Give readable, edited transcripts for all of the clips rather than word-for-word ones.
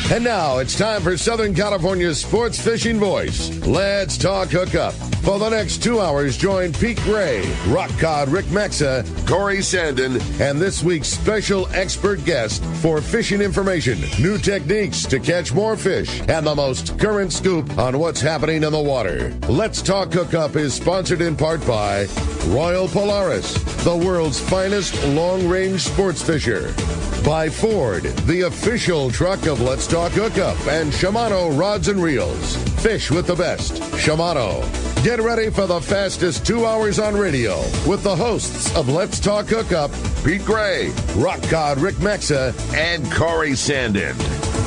And now it's time for Southern California's sports fishing voice. Let's talk hookup. For the next 2 hours, join Pete Gray, Rock Cod Rick Maxa, Corey Sandin, and this week's special expert guest for fishing information, new techniques to catch more fish, and the most current scoop on what's happening in the water. Let's Talk Hookup is sponsored in part by Royal Polaris, the world's finest long-range sports fisher. By Ford, the official truck of Let's Talk Hookup, and Shimano Rods and Reels. Fish with the best. Shimano. Get ready for the fastest 2 hours on radio with the hosts of Let's Talk Hookup, Pete Gray, Rock Cod Rick Maxa, and Corey Sandin.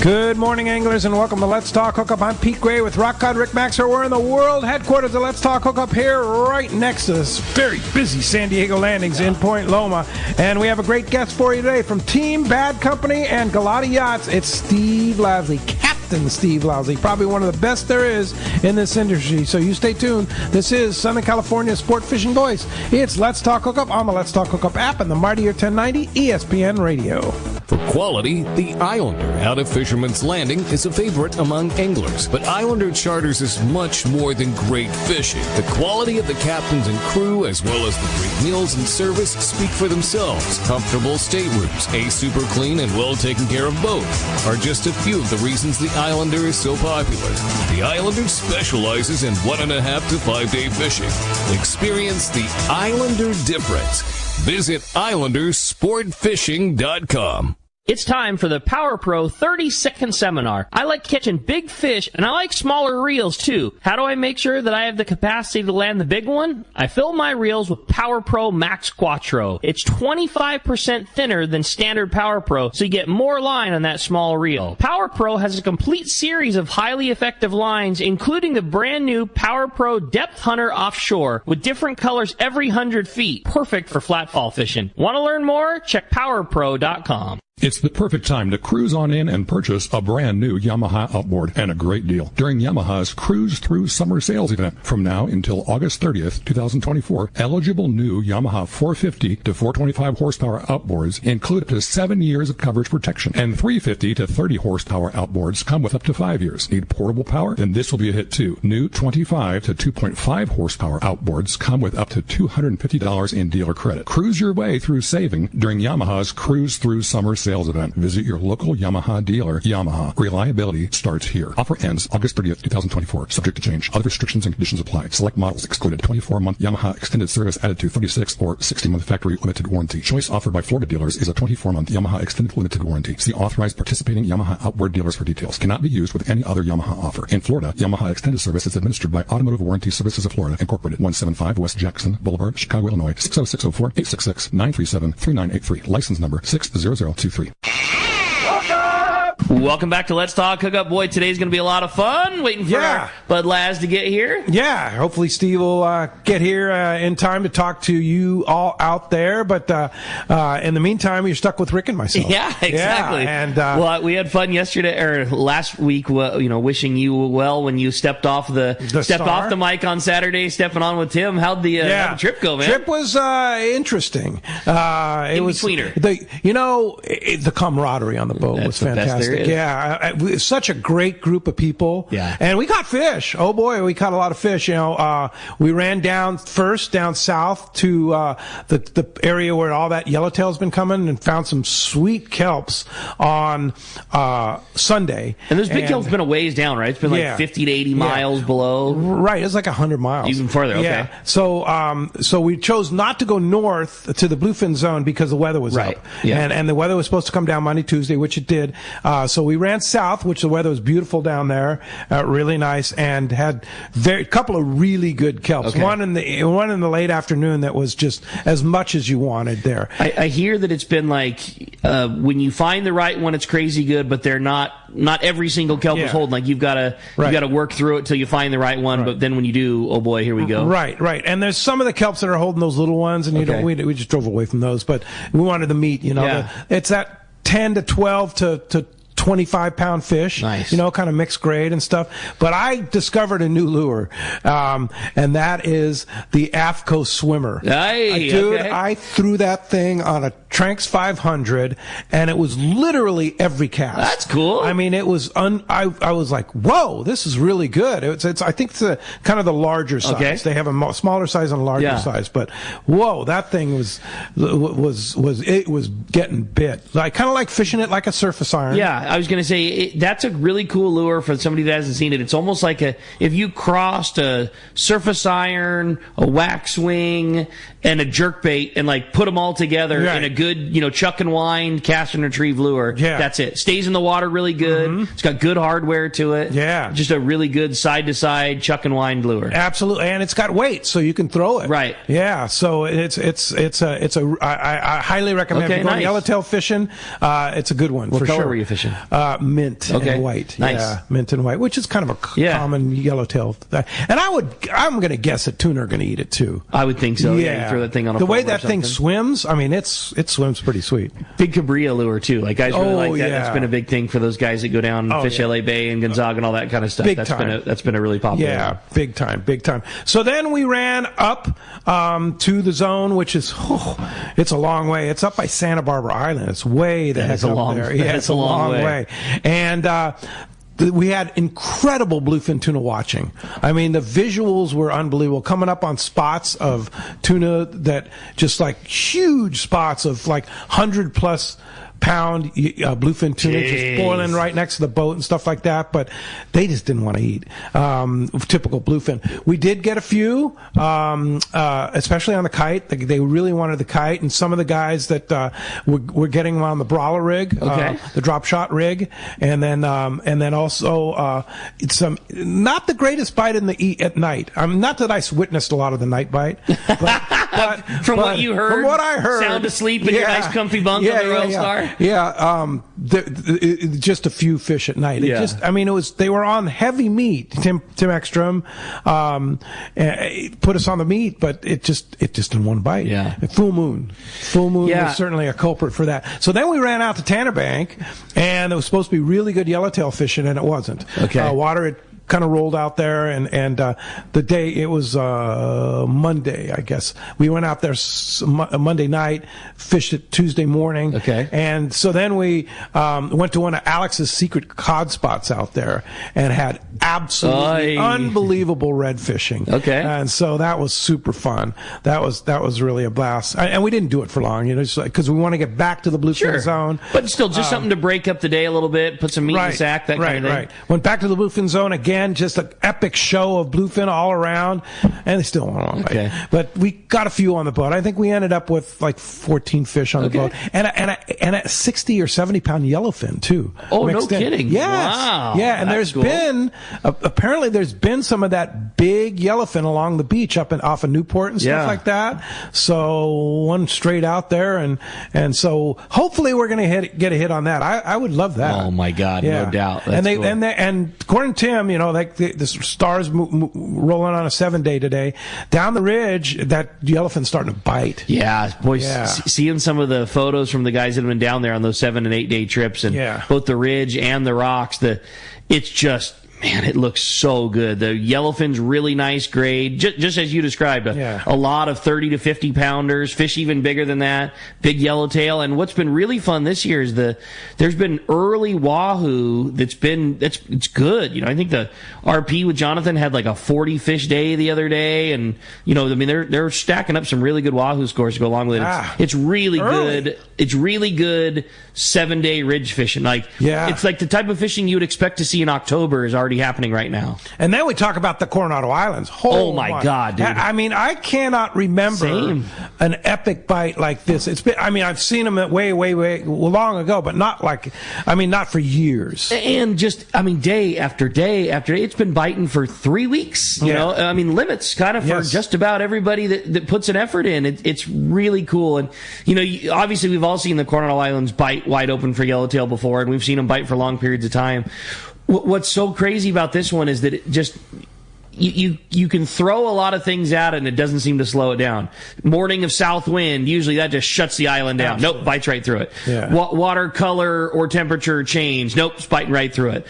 Good morning, anglers, and welcome to Let's Talk Hookup. I'm Pete Gray with Rock Cod Rick Maxer. We're in the world headquarters of Let's Talk Hookup here right next to this very busy San Diego Landings in Point Loma. And we have a great guest for you today from Team Bad Company and Galati Yachts. It's Steve Lasley, Captain Steve Lasley, probably one of the best there is in this industry. So you stay tuned. This is Southern California's sport fishing voice. It's Let's Talk Hookup on the Let's Talk Hookup app and the mightier 1090 ESPN Radio. For quality, the Islander out of Fisherman's Landing is a favorite among anglers. But Islander Charters is much more than great fishing. The quality of the captains and crew, as well as the great meals and service, speak for themselves. Comfortable staterooms, a super clean and well taken care of boat are just a few of the reasons the Islander is so popular. The Islander specializes in 1.5 to 5 day fishing. Experience the Islander difference. Visit IslanderSportFishing.com. It's time for the Power Pro 30-second seminar. I like catching big fish, and I like smaller reels, too. How do I make sure that I have the capacity to land the big one? I fill my reels with Power Pro Max Quattro. It's 25% thinner than standard Power Pro, so you get more line on that small reel. Power Pro has a complete series of highly effective lines, including the brand new Power Pro Depth Hunter Offshore, with different colors every 100 feet. Perfect for flatfall fishing. Want to learn more? Check PowerPro.com. It's the perfect time to cruise on in and purchase a brand new Yamaha outboard, and a great deal during Yamaha's Cruise Through Summer Sales event. From now until August 30th, 2024, eligible new Yamaha 450 to 425 horsepower outboards include up to 7 years of coverage protection, and 350 to 30 horsepower outboards come with up to 5 years. Need portable power? Then this will be a hit too. New 25 to 2.5 horsepower outboards come with up to $250 in dealer credit. Cruise your way through saving during Yamaha's Cruise Through Summer Sales event. Visit your local Yamaha dealer. Yamaha. Reliability starts here. Offer ends August 30th, 2024. Subject to change. Other restrictions and conditions apply. Select models excluded. 24-month Yamaha extended service added to 36 or 60-month factory limited warranty. Choice offered by Florida dealers is a 24-month Yamaha extended limited warranty. See authorized participating Yamaha outboard dealers for details. Cannot be used with any other Yamaha offer. In Florida, Yamaha extended service is administered by Automotive Warranty Services of Florida, Incorporated, 175 West Jackson Boulevard, Chicago, Illinois, 60604-866-937-3983. License number 60023. Welcome back to Let's Talk Hookup. Boy, today's going to be a lot of fun. Waiting for Bud Laz to get here. Yeah, hopefully Steve will get here in time to talk to you all out there. But in the meantime, you're stuck with Rick and myself. Yeah, exactly. Yeah, and well, we had fun yesterday or last week. Wishing you well when you stepped off the mic on Saturday, stepping on with Tim. How'd the trip go, man? Trip was interesting. It was tweener. The camaraderie on the boat was fantastic. Yeah, it was such a great group of people. Yeah, and we caught fish. Oh boy, we caught a lot of fish. We ran down south to the area where all that yellowtail's been coming, and found some sweet kelps on Sunday. And those big kelp's been a ways down, right? It's been like 50 to 80 miles below. Right, it's like 100 miles. Even further. Okay. Yeah. So we chose not to go north to the bluefin zone because the weather was up. Yeah. And the weather was supposed to come down Monday, Tuesday, which it did. So we ran south, which the weather was beautiful down there, really nice, and had a couple of really good kelps. Okay. One in the late afternoon that was just as much as you wanted there. I hear that it's been like when you find the right one, it's crazy good, but they're not every single kelp is holding. Like you've got to work through it till you find the right one. Right. But then when you do, oh boy, here we go. Right. And there's some of the kelps that are holding those little ones, and we just drove away from those. But we wanted the meat. It's that 10 to 12 to 25-pound fish, nice. Kind of mixed grade and stuff. But I discovered a new lure, and that is the AFCO Swimmer. Hey, Dude, I threw that thing on a Tranks 500, and it was literally every cast. That's cool. I mean, it was I was like, whoa, this is really good. It's I think it's kind of the larger size. Okay. They have a smaller size and a larger size, but whoa, that thing was getting bit. Like kind of like fishing it like a surface iron. Yeah, I was going to say that's a really cool lure for somebody that hasn't seen it. It's almost like if you crossed a surface iron, a wax wing, and a jerkbait, and like put them all together in a good, chuck and wind cast and retrieve lure. Yeah. That's it. Stays in the water really good. Mm-hmm. It's got good hardware to it. Yeah. Just a really good side to side chuck and wind lure. Absolutely, and it's got weight, so you can throw it. Right. Yeah. So I highly recommend if you're going yellowtail fishing. It's a good one. What for color sure. were you fishing? Mint and white. Nice. Yeah, mint and white, which is kind of a common yellowtail. And I'm going to guess that tuna are going to eat it too. I would think so. Yeah. You throw that thing on a the way that thing swims, I mean, it swims pretty sweet. Big cabrillo lure too. Like guys really like that. Yeah. That's been a big thing for those guys that go down and fish LA Bay and Gonzaga and all that kind of stuff. That's been a really popular. Yeah, big time. So then we ran up to the zone, which is it's a long way. It's up by Santa Barbara Island. It's way the heck up there. Yeah, it's a long way. And we had incredible bluefin tuna watching. I mean, the visuals were unbelievable. Coming up on spots of tuna that just like huge spots of like 100+ pound bluefin tuna just boiling right next to the boat and stuff like that, but they just didn't want to eat. Typical bluefin. We did get a few, especially on the kite. They really wanted the kite, and some of the guys that were getting them on the brawler rig, the drop shot rig, and then also it's not the greatest bite at night. Not that I witnessed a lot of the night bite, but from what you heard, from what I heard, sound asleep in your nice comfy bunk on the Royal Star. Yeah, just a few fish at night. They were on heavy meat. Tim Ekstrom put us on the meat, but it just didn't want to bite. Yeah. Full moon was certainly a culprit for that. So then we ran out to Tanner Bank, and it was supposed to be really good yellowtail fishing, and it wasn't. Okay. Water had kind of rolled out there, and the day it was Monday, I guess. We went out there Monday night, fished it Tuesday morning. Okay. And so then we went to one of Alex's secret cod spots out there and had absolutely unbelievable red fishing. Okay. And so that was super fun. That was really a blast. And we didn't do it for long, just because we want to get back to the bluefin zone. But still, just something to break up the day a little bit, put some meat in the sack, that kind of thing. Right. Went back to the bluefin zone again. Just an epic show of bluefin all around, and they still want to bite. But we got a few on the boat. I think we ended up with like 14 fish on the boat, and a 60 or 70 pound yellowfin too. Oh, no kidding! Yes. Wow. Yeah, and there's been apparently there's been some of that big yellowfin along the beach off of Newport and stuff like that. So one straight out there, and so hopefully we're going to get a hit on that. I would love that. Oh my God, no doubt. That's cool. And according to Tim, like the stars rolling on a 7-day today, down the ridge, that yellowfin's starting to bite. Yeah, boys, seeing some of the photos from the guys that have been down there on those 7 and 8 day trips, and both the ridge and the rocks, it's just, man, it looks so good. The yellowfin's really nice grade, just as you described. A lot of 30 to 50 pounders, fish even bigger than that, big yellowtail. And what's been really fun this year is there's been early wahoo it's good. I think the RP with Jonathan had like a 40 fish day the other day, and they're stacking up some really good wahoo scores to go along with it. It's really good. It's really good 7-day ridge fishing. It's like the type of fishing you would expect to see in October is already happening right now. And then we talk about the Coronado Islands. Oh my God, dude! I mean, I cannot remember an epic bite like this. It's been. I mean, I've seen them way long ago, but not for years. And just, day after day after day, it's been biting for 3 weeks. You know, limits kind of for just about everybody that puts an effort in. It's really cool. And obviously we've all seen the Coronado Islands bite wide open for yellowtail before, and we've seen them bite for long periods of time. What's so crazy about this one is that it just, you can throw a lot of things at it and it doesn't seem to slow it down. Morning of south wind, usually that just shuts the island down. Absolutely. Nope, bites right through it. Yeah. Water color or temperature change. Nope, it's biting right through it.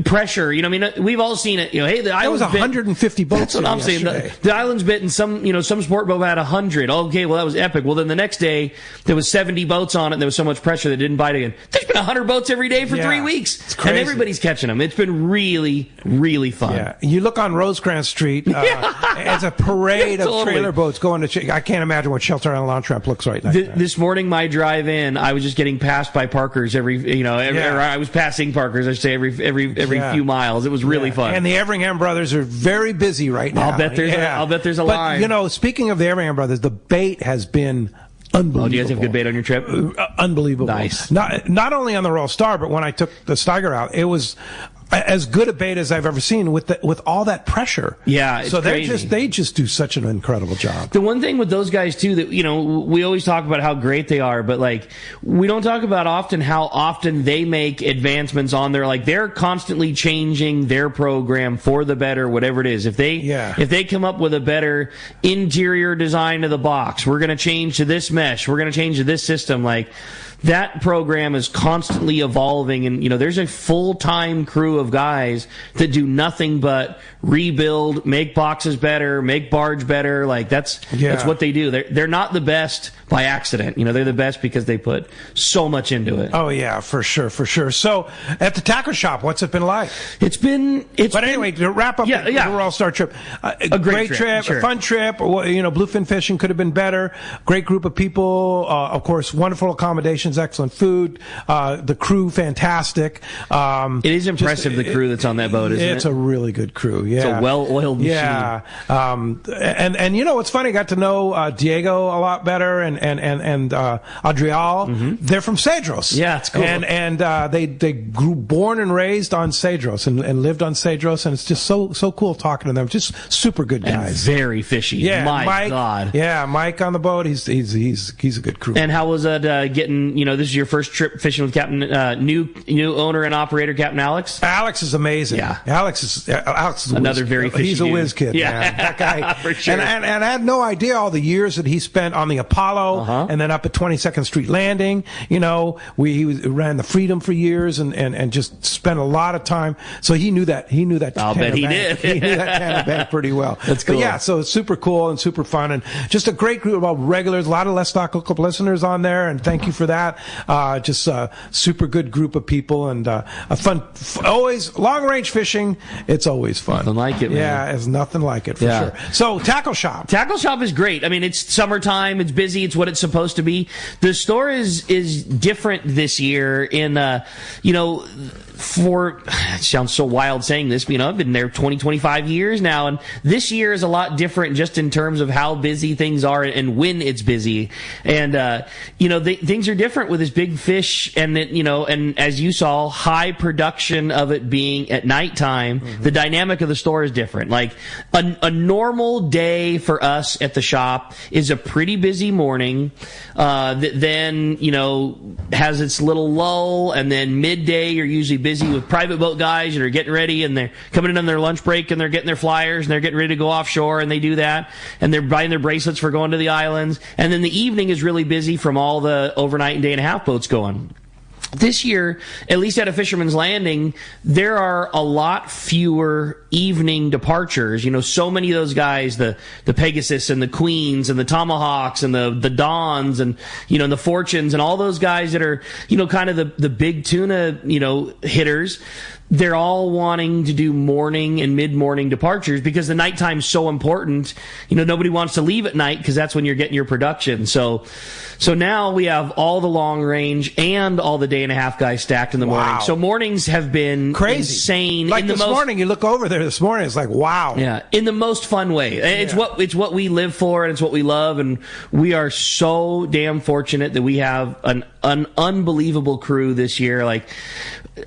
Pressure, we've all seen it. Hey, the island's was 150 boats. That's what I'm saying. The island's bit and some sport boat had 100. Okay, well that was epic. Well then the next day there was 70 boats on it and there was so much pressure that it didn't bite again. There's been 100 boats every day for 3 weeks. It's crazy. And everybody's catching them. It's been really, really fun. Yeah. You look on Rosecrans Street, it's a parade of trailer boats going to. I can't imagine what Shelter Island Launch Ramp looks like. This morning, my drive in, I was just getting passed by Parkers I was passing Parkers. I should say every few miles. It was really fun. And the Everingham brothers are very busy right now. I'll bet there's a line. But speaking of the Everingham brothers, the bait has been unbelievable. Oh, do you guys have good bait on your trip? Unbelievable. Nice. Not only on the Royal Star, but when I took the Steiger out, it was as good a bait as I've ever seen with all that pressure. Yeah, it's so crazy. they just do such an incredible job. The one thing with those guys too that we always talk about how great they are, but we don't talk about often how often they make advancements on their they're constantly changing their program for the better, whatever it is. If they come up with a better interior design of the box, we're going to change to this mesh, we're going to change to this system. That program is constantly evolving, and there's a full-time crew of guys that do nothing but rebuild, make boxes better, make barge better. That's what they do. They're not the best by accident. They're the best because they put so much into it. Oh yeah, for sure. So at the tackle shop, what's it been like? Anyway, to wrap up the Royal Star trip, a great trip, sure. A fun trip. Bluefin fishing could have been better. Great group of people. Of course, wonderful accommodations. Excellent food. The crew, fantastic. It is impressive, the crew that's on that boat, isn't it? It's a really good crew. Yeah. It's a well-oiled machine. Yeah. And what's funny, I got to know Diego a lot better and Adrial. Mm-hmm. They're from Cedros. Yeah, it's cool. And they grew born and raised on Cedros and lived on Cedros, and it's just so cool talking to them. Just super good guys. And very fishy. Yeah, My God. Yeah, Mike on the boat. He's a good crew. And how was it getting? This is your first trip fishing with Captain new owner and operator Captain Alex. Alex is amazing. Yeah, Alex is another very fishy. He's a whiz kid. Yeah, man. That guy. For sure. And I had no idea all the years that he spent on the Apollo and then up at 22nd Street Landing. He ran the Freedom for years and just spent a lot of time. So he knew that. I'll bet he did. He knew that Canada Bank pretty well. That's cool. But yeah, so it's super cool and super fun and just a great group of regulars. A lot of Let's Talk Hookup listeners on there, and thank you for that. Just a super good group of people and a fun. Always long range fishing. It's always fun. Nothing like it, man. Yeah, it's nothing like it for sure. So Tackle Shop. Tackle Shop is great. I mean, it's summertime. It's busy. It's what it's supposed to be. The store is different this year in it sounds so wild saying this, but I've been there 25 years now, and this year is a lot different just in terms of how busy things are and when it's busy. And things are different with this big fish and and as you saw, high production of it being at nighttime. Mm-hmm. The dynamic of the store is different. Like a normal day for us at the shop is a pretty busy morning that then has its little lull, and then midday you're usually busy with private boat guys that are getting ready, and they're coming in on their lunch break, and they're getting their flyers, and they're getting ready to go offshore, and they do that, and they're buying their bracelets for going to the islands. And then the evening is really busy from all the overnight and day and a half boats going. This year, at least at a Fisherman's Landing, there are a lot fewer evening departures. So many of those guys, the Pegasus and the Queens and the Tomahawks and the Dons and, and the Fortunes and all those guys that are, kind of the big tuna, hitters. They're all wanting to do morning and mid-morning departures because the nighttime's so important. Nobody wants to leave at night because that's when you're getting your production. So now we have all the long range and all the day and a half guys stacked in the morning. So mornings have been crazy, insane. Like this morning, you look over there this morning, it's like, wow. Yeah, in the most fun way. It's what we live for, and it's what we love, and we are so damn fortunate that we have an unbelievable crew this year. Like,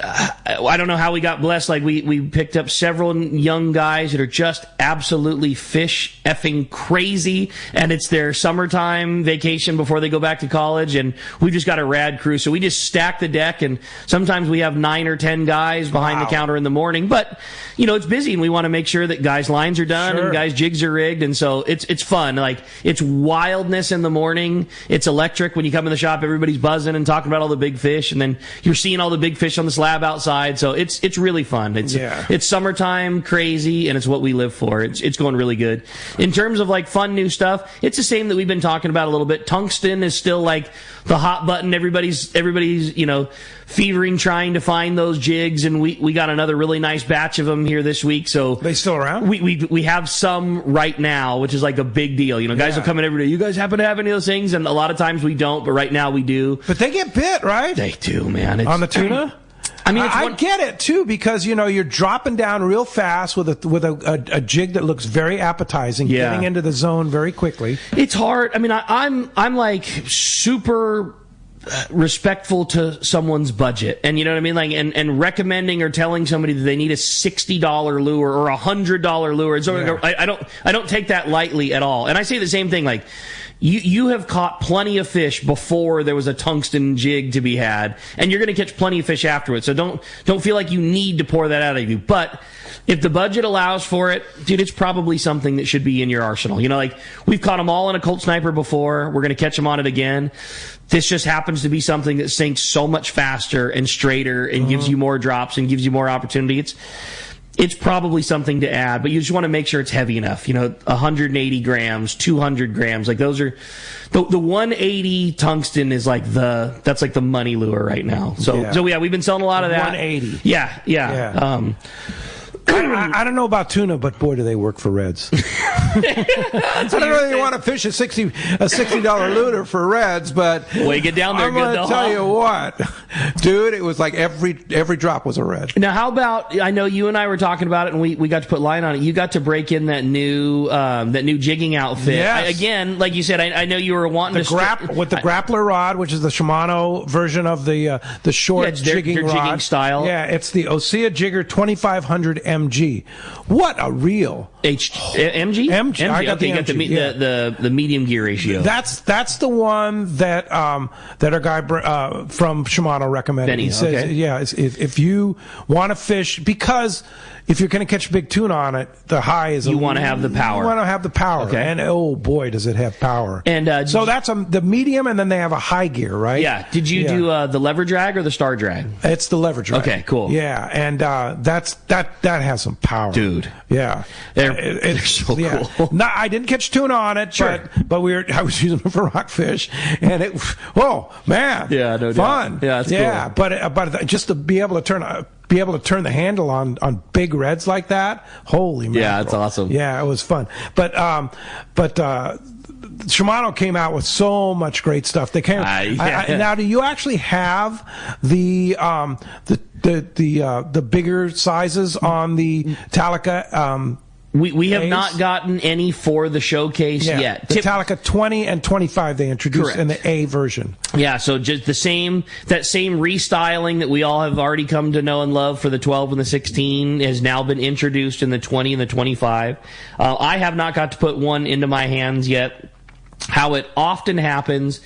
I don't know how we got blessed. Like we picked up several young guys that are just absolutely fish effing crazy, and it's their summertime vacation before they go back to college, and we just got a rad crew. So we just stack the deck, and sometimes we have 9 or 10 guys behind the counter in the morning. But it's busy, and we want to make sure that guys' lines are done and guys' jigs are rigged, and so it's fun. Like it's wildness in the morning. It's electric when you come in the shop. Everybody's buzzing and talking about all the big fish, and then you're seeing all the big fish on the slab outside, so it's really fun. It's summertime crazy, and it's what we live for. It's going really good. In terms of like fun new stuff, it's the same that we've been talking about a little bit. Tungsten is still like the hot button. Everybody's fevering trying to find those jigs, and we got another really nice batch of them here this week. So they still around? We have some right now, which is like a big deal. Guys will come in every day. You guys happen to have any of those things? And a lot of times we don't, but right now we do. But they get bit, right? They do, man. On the tuna? I mean, I get it too, because you're dropping down real fast with a jig that looks very appetizing, getting into the zone very quickly. It's hard. I mean, I'm like super respectful to someone's budget, and you know what I mean, like and recommending or telling somebody that they need a $60 lure or $100 lure. And so I don't take that lightly at all. And I say the same thing, like. You have caught plenty of fish before there was a tungsten jig to be had, and you're going to catch plenty of fish afterwards. So don't feel like you need to pour that out of you. But if the budget allows for it, dude, it's probably something that should be in your arsenal. Like we've caught them all in a Colt Sniper before. We're going to catch them on it again. This just happens to be something that sinks so much faster and straighter and gives you more drops and gives you more opportunity. It's probably something to add, but you just want to make sure it's heavy enough. 180 grams, 200 grams. Like those are the 180 tungsten is like that's like the money lure right now. So we've been selling a lot of that. 180. Yeah. I don't know about tuna, but boy, do they work for reds. I don't really want to fish a $60 lure for reds, but well, you get down there, I'm going to tell you what, dude, it was like every drop was a red. Now, how about, I know you and I were talking about it, and we got to put line on it. You got to break in that new jigging outfit. Yes. Again, like you said, I know you were wanting with the grappler rod, which is the Shimano version of the short jigging rod. Jigging style. Yeah, it's the Osea Jigger 2500 MG. What a reel! MG? MG. I got okay, the medium gear ratio. That's the one that our guy from Shimano recommended. Benny, he says, if you want to fish, because if you're going to catch big tuna on it, the high is you want to have the power. You want to have the power, okay. And oh boy, does it have power! And so that's the medium, and then they have a high gear, right? Yeah. Did you do the lever drag or the star drag? It's the lever drag. Okay, cool. Yeah, and that has some power, dude. Yeah, they're so cool. No, I didn't catch tuna on it, sure. but I was using them for rockfish, and it. Oh man, yeah, no fun. Doubt. Yeah, it's cool. But just to be able to turn the handle on big reds like that, holy mackerel. Yeah, it's awesome. Yeah, it was fun. But Shimano came out with so much great stuff. They came. Now, do you actually have the bigger sizes on the Talica? We have not gotten any for the showcase yet. The Talica 20 and 25 they introduced Correct. in the A version. Yeah, so just that same restyling that we all have already come to know and love for the 12 and the 16 has now been introduced in the 20 and the 25. I have not got to put one into my hands yet. How it often happens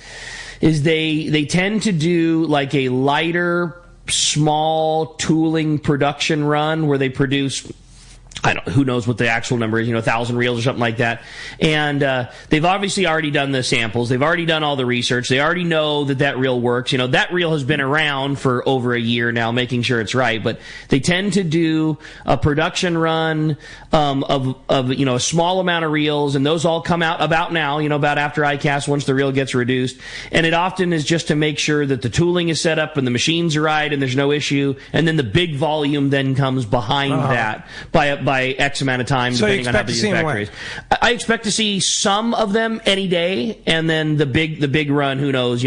is they tend to do like a lighter, small tooling production run where they produce, who knows what the actual number is, 1,000 reels or something like that. And they've obviously already done the samples. They've already done all the research. They already know that reel works. That reel has been around for over a year now, making sure it's right. But they tend to do a production run of a small amount of reels, and those all come out about now, about after ICAST, once the reel gets reduced. And it often is just to make sure that the tooling is set up and the machines are right and there's no issue. And then the big volume then comes behind that by X amount of time, depending on how busy the factory is. I expect to see some of them any day, and then the big run, who knows,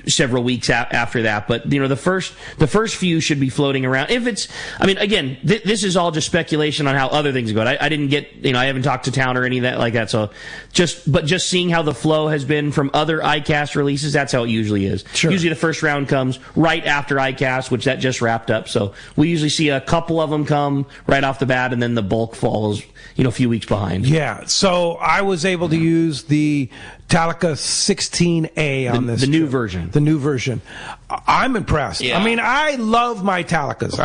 several weeks after that. But the first few should be floating around. If it's, again, this is all just speculation on how other things go. I didn't get, I haven't talked to Town or any of that like that. So just seeing how the flow has been from other iCast releases, that's how it usually is. Sure. Usually the first round comes right after iCast, which that just wrapped up. So we usually see a couple of them come right off the bat, and then the bulk follows, a few weeks behind. Yeah. So I was able to use the Talica 16A on this. The new version. The new version. I'm impressed. Yeah. I love my Talicas.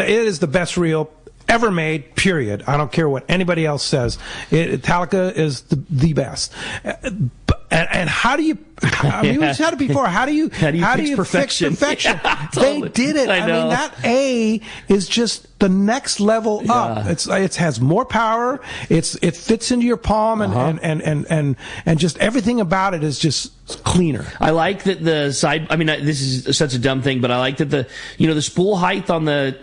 It is the best reel ever made, period. I don't care what anybody else says. Talica is the best. And how do you, we said it before, how do you fix perfection? Yeah, totally. They did it. I know. That A is just the next level up. It has more power. It fits into your palm, and just everything about it is just cleaner. I like that the side. This is such a dumb thing, but I like that the spool height on the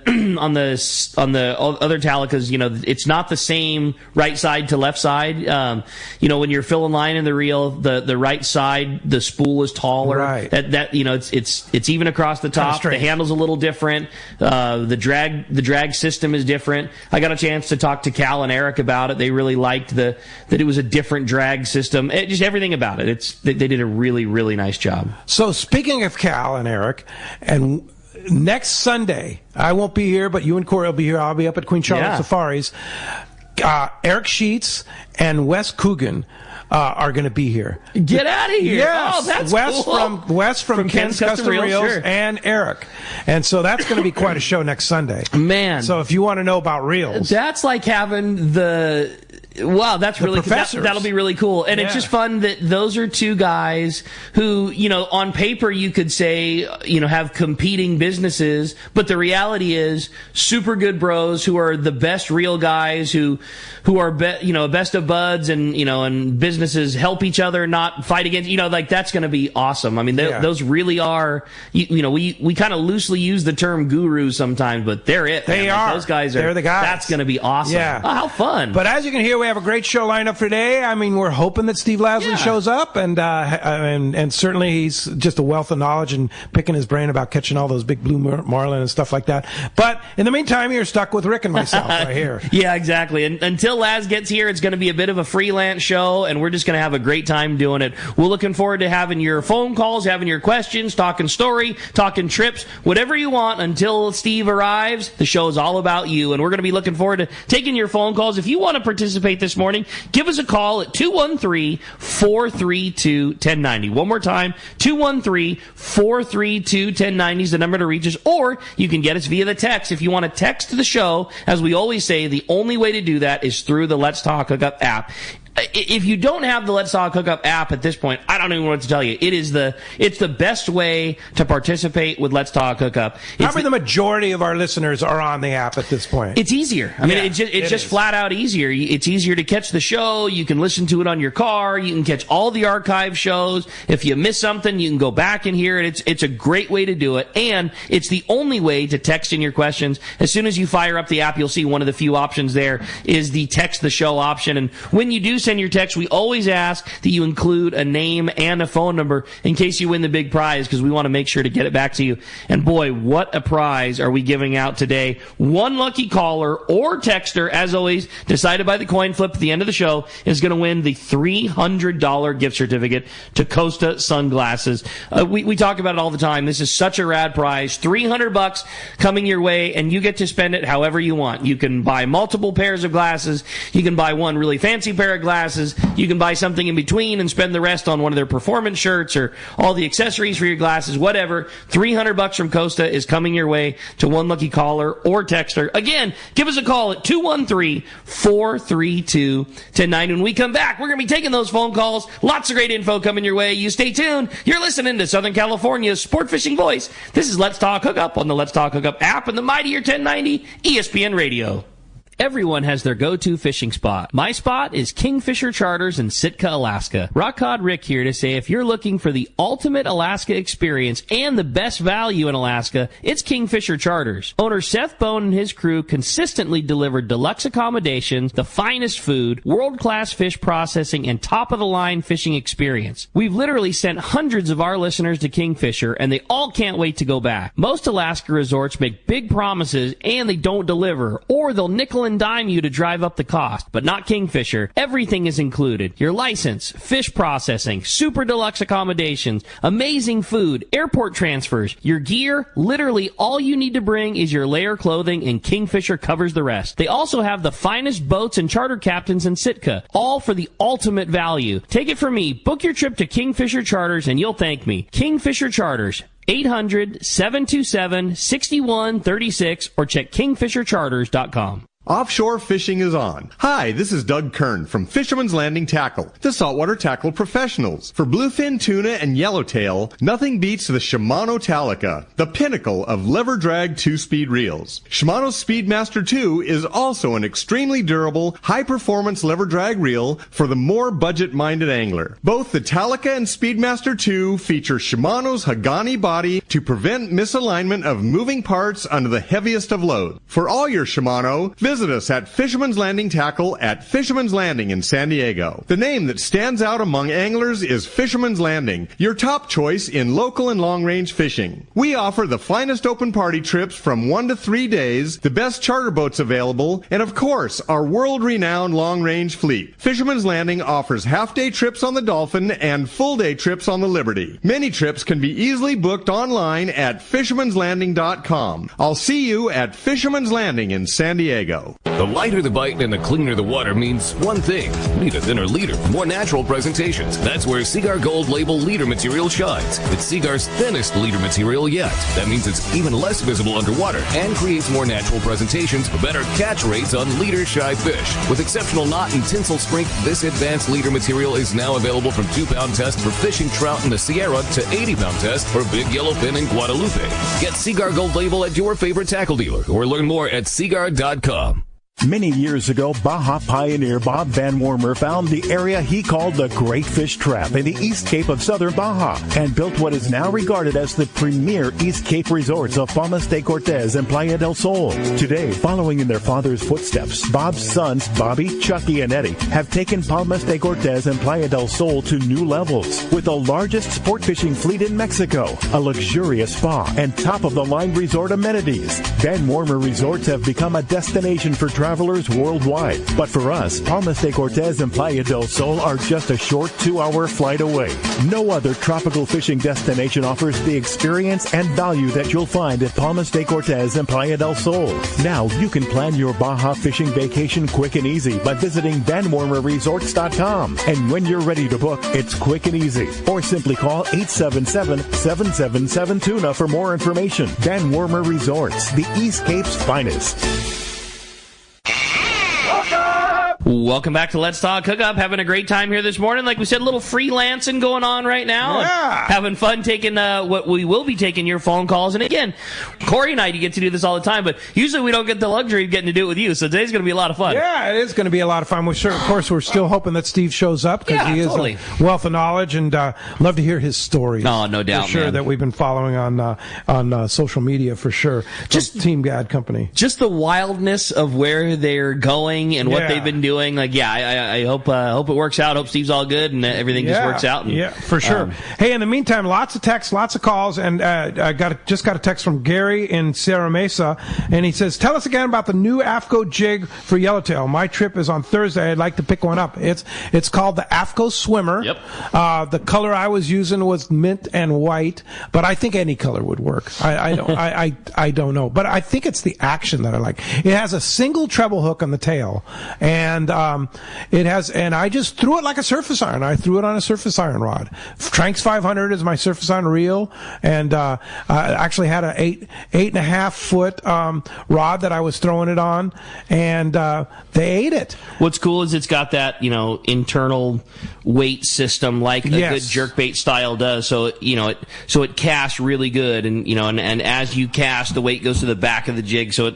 on the other Talicas. It's not the same right side to left side. When you're filling line in the reel, the right side, the spool is taller. Right. It's even across the top. The handle's a little different. The drag system is different. I got a chance to talk to Cal and Eric about it. They really liked that it was a different drag system. Just everything about it. They did a really, really nice job. So speaking of Cal and Eric, and next Sunday, I won't be here, but you and Corey will be here. I'll be up at Queen Charlotte Safaris. Eric Sheets and Wes Coogan are going to be here. Get out of here! Yes, oh, that's cool. Wes from Ken's Custom Reels, sure. And Eric, and so that's going to be quite a show next Sunday. Man, so if you want to know about reels, that's like having the. Wow, that's really cool. That'll be really cool. And it's just fun that those are two guys who, on paper you could say, have competing businesses, but the reality is super good bros who are the best real guys who are best of buds, and and businesses help each other, not fight against, that's going to be awesome. Those really are, we kind of loosely use the term gurus sometimes, but they're it. They are. Those guys are. They're the guys. That's going to be awesome. Yeah. Oh, how fun. But as you can hear, we have a great show lined up for today. We're hoping that Steve Lasley shows up, and certainly he's just a wealth of knowledge and picking his brain about catching all those big blue marlin and stuff like that. But in the meantime, you're stuck with Rick and myself right here. Yeah, exactly. And until Laz gets here, it's going to be a bit of a freelance show, and we're just going to have a great time doing it. We're looking forward to having your phone calls, having your questions, talking story, talking trips, whatever you want until Steve arrives. The show is all about you, and we're going to be looking forward to taking your phone calls. If you want to participate this morning, give us a call at 213-432-1090. One more time, 213-432-1090 is the number to reach us, or you can get us via the text. If you want to text the show, as we always say, the only way to do that is through the Let's Talk Hookup app. If you don't have the Let's Talk Hookup app at this point, I don't even know what to tell you. It's the best way to participate with Let's Talk Hookup. Probably the majority of our listeners are on the app at this point. It's easier. It's just flat out easier. It's easier to catch the show. You can listen to it on your car. You can catch all the archive shows. If you miss something, you can go back and hear it. It's a great way to do it, and it's the only way to text in your questions. As soon as you fire up the app, you'll see one of the few options there is the text the show option, and when you do send your text, we always ask that you include a name and a phone number in case you win the big prize, because we want to make sure to get it back to you. And boy, what a prize are we giving out today. One lucky caller or texter, as always, decided by the coin flip at the end of the show, is going to win the $300 gift certificate to Costa Sunglasses. We talk about it all the time. This is such a rad prize. $300 coming your way, and you get to spend it however you want. You can buy multiple pairs of glasses. You can buy one really fancy pair of glasses. You can buy something in between and spend the rest on one of their performance shirts or all the accessories for your glasses, whatever. $300 from Costa is coming your way to one lucky caller or texter. Again, give us a call at 213-432-1090. When we come back, we're going to be taking those phone calls. Lots of great info coming your way. You stay tuned. You're listening to Southern California's sport fishing voice. This is Let's Talk Hookup on the Let's Talk Hookup app and the mightier 1090 ESPN Radio. everyone has their go-to fishing spot. My spot is Kingfisher Charters in Sitka, Alaska. Rock Cod Rick here to say if you're looking for the ultimate Alaska experience and the best value in Alaska, it's Kingfisher Charters. Owner Seth Bone and his crew consistently deliver deluxe accommodations, the finest food, world-class fish processing, and top-of-the-line fishing experience. We've literally sent hundreds of our listeners to Kingfisher, and they all can't wait to go back. Most Alaska resorts make big promises, and they don't deliver, or they'll nickel and dime you to drive up the cost. But not Kingfisher. Everything is included. Your license, fish processing, super deluxe accommodations, amazing food, airport transfers, your gear. Literally all you need to bring is your layer clothing, and Kingfisher covers the rest. They also have the finest boats and charter captains in Sitka, all for the ultimate value. Take it from me. Book your trip to Kingfisher Charters and you'll thank me. Kingfisher Charters. 800-727-6136 or check kingfishercharters.com. Offshore fishing is on. Hi, this is Doug Kern from Fisherman's Landing Tackle, the saltwater tackle professionals. For bluefin tuna and yellowtail, nothing beats the Shimano Talica, the pinnacle of lever drag 2-speed reels. Shimano's Speedmaster 2 is also an extremely durable, high-performance lever drag reel for the more budget-minded angler. Both the Talica and Speedmaster 2 feature Shimano's Hagani body to prevent misalignment of moving parts under the heaviest of load. For all your Shimano, visit us at Fisherman's Landing Tackle at Fisherman's Landing in San Diego. The name that stands out among anglers is Fisherman's Landing, your top choice in local and long-range fishing. We offer the finest open party trips from 1 to 3 days, the best charter boats available, and of course, our world-renowned long-range fleet. Fisherman's Landing offers half-day trips on the Dolphin and full-day trips on the Liberty. Many trips can be easily booked online at fishermanslanding.com. I'll see you at Fisherman's Landing in San Diego. The lighter the bite and the cleaner the water means one thing. Need a thinner leader, more natural presentations. That's where Seaguar Gold Label leader material shines. It's Seaguar's thinnest leader material yet. That means it's even less visible underwater and creates more natural presentations for better catch rates on leader-shy fish. With exceptional knot and tinsel strength, this advanced leader material is now available from 2-pound test for fishing trout in the Sierra to 80-pound test for big yellowfin in Guadalupe. Get Seaguar Gold Label at your favorite tackle dealer or learn more at seaguar.com. Many years ago, Baja pioneer Bob Van Wormer found the area he called the Great Fish Trap in the East Cape of southern Baja and built what is now regarded as the premier East Cape resorts of Palmas de Cortez and Playa del Sol. Today, following in their father's footsteps, Bob's sons, Bobby, Chucky, and Eddie, have taken Palmas de Cortez and Playa del Sol to new levels with the largest sport fishing fleet in Mexico, a luxurious spa, and top-of-the-line resort amenities. Van Wormer Resorts have become a destination for travelers worldwide. But for us, Palmas de Cortez and Playa del Sol are just a short 2-hour flight away. No other tropical fishing destination offers the experience and value that you'll find at Palmas de Cortez and Playa del Sol. Now you can plan your Baja fishing vacation quick and easy by visiting VanWormerResorts.com. And when you're ready to book, it's quick and easy. Or simply call 877-777-TUNA for more information. Van Wormer Resorts, the East Cape's finest. Welcome back to Let's Talk Hookup. Having a great time here this morning. Like we said, a little freelancing going on right now. Yeah. Having fun taking what we will be taking your phone calls. And again, Corey and I get to do this all the time, but usually we don't get the luxury of getting to do it with you. So today's going to be a lot of fun. Yeah, it is going to be a lot of fun. Of course, we're still hoping that Steve shows up because he is a wealth of knowledge, and love to hear his stories. Oh, no doubt, for sure, man. That we've been following on social media for sure. Just Team Gad Company. Just the wildness of where they're going and what they've been doing. Like, I hope it works out. Hope Steve's all good and everything just works out. And, for sure. Hey, in the meantime, lots of texts, lots of calls, and I just got a text from Gary in Sierra Mesa, and he says, "Tell us again about the new AFCO jig for yellowtail. My trip is on Thursday. I'd like to pick one up. It's called the AFCO Swimmer. Yep. The color I was using was mint and white, but I think any color would work. I don't know, but I think it's the action that I like. It has a single treble hook on the tail, and I just threw it like a surface iron. I threw it on a surface iron rod. Tranks 500 is my surface iron reel, and I actually had a 8.5 foot rod that I was throwing it on, and they ate it. What's cool is it's got that internal weight system like a good jerkbait style does. So it casts really good, and and as you cast, the weight goes to the back of the jig, so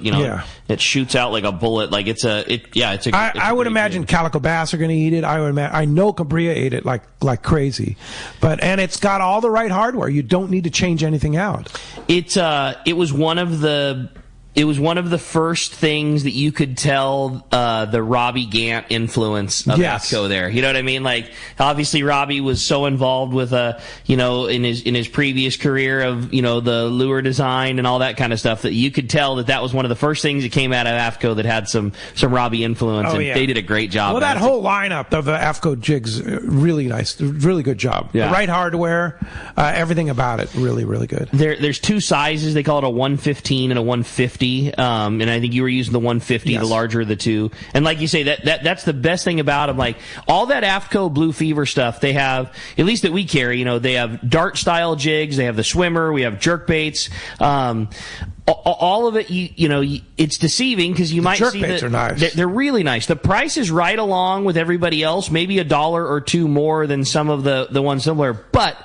it shoots out like a bullet. Like I would imagine jig. Calico bass are going to eat it. I know Cabria ate it like crazy, and it's got all the right hardware. You don't need to change anything out. It was one of the first things that you could tell the Robbie Gant influence of AFCO there. You know what I mean? Like, obviously Robbie was so involved with in his previous career of the lure design and all that kind of stuff that you could tell that was one of the first things that came out of AFCO that had some Robbie influence, they did a great job. Well, that whole lineup of the AFCO jigs, really nice, really good job. Yeah. The right hardware, everything about it, really, really good. There's two sizes. They call it a 115 and a 150. And I think you were using the 150, the larger of the two. And like you say, that's the best thing about them. Like, all that AFCO Blue Fever stuff, they have, at least that we carry, they have dart style jigs, they have the swimmer, we have jerk baits. All of it, it's deceiving because you might see that are nice. They're really nice. The price is right along with everybody else, maybe $1 or $2 more than some of the ones similar, but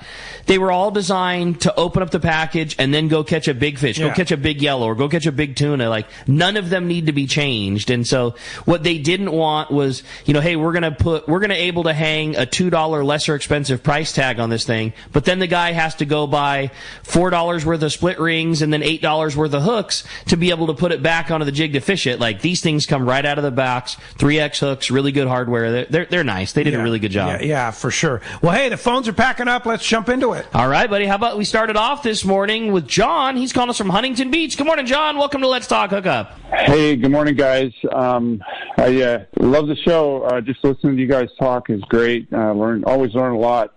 they were all designed to open up the package and then go catch a big fish, go catch a big yellow, or go catch a big tuna. Like, none of them need to be changed. And so what they didn't want was, hey, we're gonna able to hang a $2 lesser expensive price tag on this thing, but then the guy has to go buy $4 worth of split rings and then $8 worth of hooks to be able to put it back onto the jig to fish it. Like, these things come right out of the box, 3X hooks, really good hardware. They're nice. They did a really good job. Yeah, for sure. Well, hey, the phones are packing up. Let's jump into it. All right, buddy. How about we started off this morning with John? He's calling us from Huntington Beach. Good morning, John. Welcome to Let's Talk Hookup. Hey, good morning, guys. I love the show. Just listening to you guys talk is great. Always learn a lot.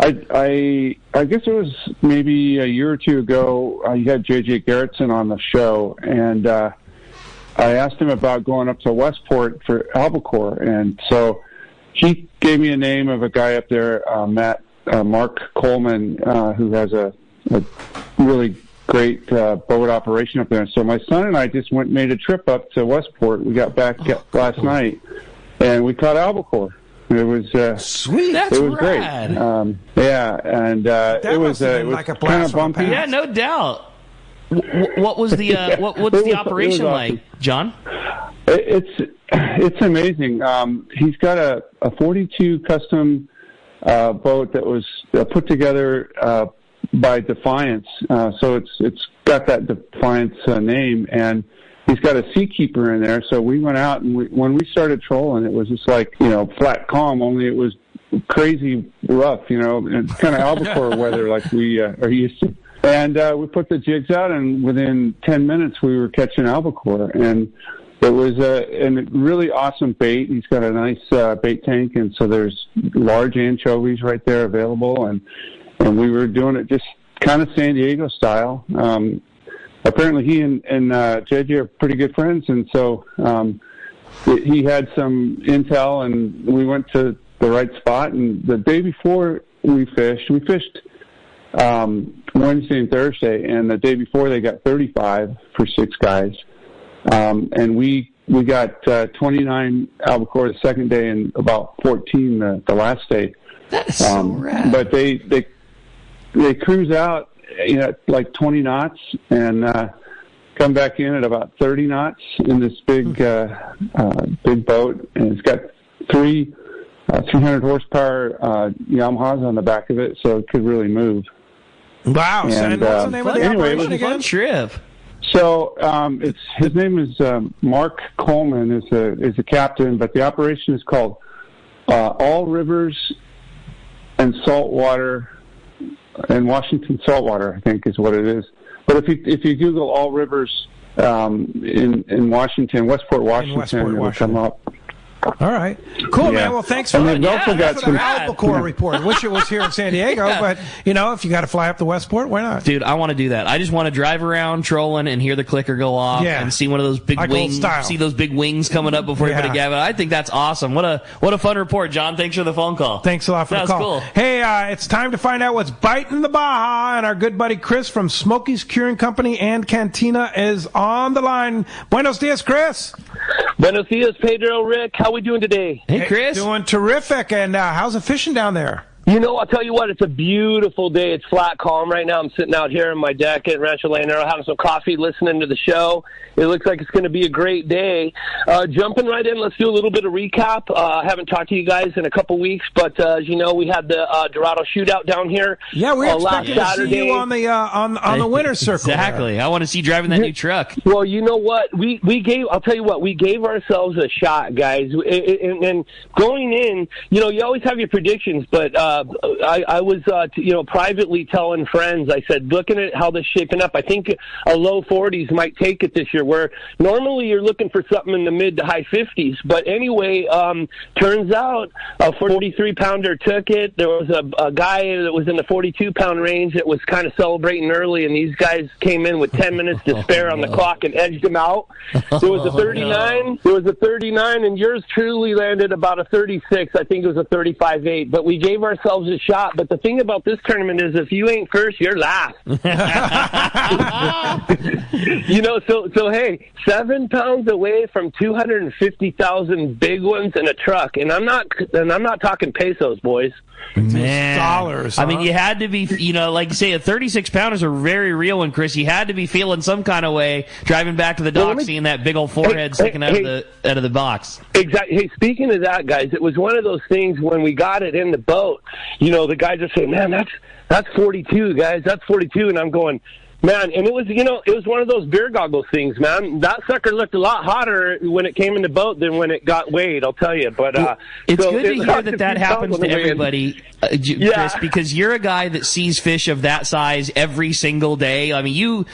I guess it was maybe a year or two ago, you had J.J. Gerritsen on the show, and I asked him about going up to Westport for albacore, and so he gave me a name of a guy up there, Mark Coleman, who has a really great boat operation up there. So my son and I just made a trip up to Westport. We got back last night, and we caught albacore. It was sweet. That's it was rad. Great. It was like a kind of bumpy. Yeah, no doubt. What was the what's the operation like, John? It's amazing. He's got a 42 custom boat that was put together by Defiance. So it's got that Defiance name, and he's got a Seakeeper in there. So we went out, and when we started trolling, it was just like, flat calm, only it was crazy rough, and kind of albacore weather like we are used to. And we put the jigs out, and within 10 minutes we were catching albacore. And it was a really awesome bait. He's got a nice bait tank, and so there's large anchovies right there available. And we were doing it just kind of San Diego style. Apparently he and JJ are pretty good friends, and so he had some intel, and we went to the right spot. And the day before we fished Wednesday and Thursday, and the day before they got 35 for 6 guys. And we got 29 albacore the second day and about 14 the last day. That is so rad. But they cruise out like 20 knots and come back in at about 30 knots in this big boat, and it's got 300 horsepower Yamahas on the back of it, so it could really move. Wow! And what's the name of the operation again? Fun trip. So his name is Mark Coleman is a captain, but the operation is called All Rivers and Saltwater and Washington Saltwater, I think is what it is. But if you Google All Rivers in Washington, Westport, Washington, it will come up. All right. Cool, man. Well, thanks for and they've also got some Albacore report. Wish it was here in San Diego, but, if you got to fly up to Westport, why not? Dude, I want to do that. I just want to drive around trolling and hear the clicker go off and see one of those big wings. See those big wings coming up before you put a gavin. I think that's awesome. What a fun report, John. Thanks for the phone call. Thanks a lot for the call. Cool. Hey, it's time to find out what's biting the Baja, and our good buddy Chris from Smokey's Curing Company and Cantina is on the line. Buenos dias, Chris. Buenos dias, Pedro, Rick. How we doing today? Hey, Chris. Doing terrific. And how's it fishing down there? I'll tell you what, it's a beautiful day. It's flat calm right now. I'm sitting out here on my deck at Rancho Leonero having some coffee, listening to the show. It looks like it's going to be a great day. Jumping right in, let's do a little bit of recap. I haven't talked to you guys in a couple weeks, but as you know, we had the Dorado shootout down here. Yeah, we're expecting to see you on the winner's circle. Exactly. There. I want to see you driving that new truck. Well, you know what? I'll tell you what, we gave ourselves a shot, guys. And going in, you always have your predictions, but I was, privately telling friends, I said, looking at how this is shaping up, I think a low 40s might take it this year, where normally you're looking for something in the mid to high 50s. But anyway, turns out a 43-pounder took it. There was a guy that was in the 42-pound range that was kind of celebrating early, and these guys came in with 10 minutes to spare on the clock and edged him out. There was a 39. There was a 39, and yours truly landed about a 36. I think it was a 35.8. But we gave ourselves a shot. But the thing about this tournament is if you ain't first, you're last. So hey, 7 pounds away from 250,000 big ones in a truck, and I'm not talking pesos, boys. Man, dollars. Huh? I mean, you had to be, like you say, a 36-pounder is a very real one, Chris. You had to be feeling some kind of way driving back to the dock, seeing that big old forehead sticking out of the box. Exactly. Hey, speaking of that, guys, it was one of those things when we got it in the boat. The guys are saying, "Man, that's 42, guys. That's 42," and I'm going, man, and it was one of those beer goggles things, man. That sucker looked a lot hotter when it came in the boat than when it got weighed, I'll tell you. But it's good to hear that happens to everybody, Chris, because you're a guy that sees fish of that size every single day. I mean,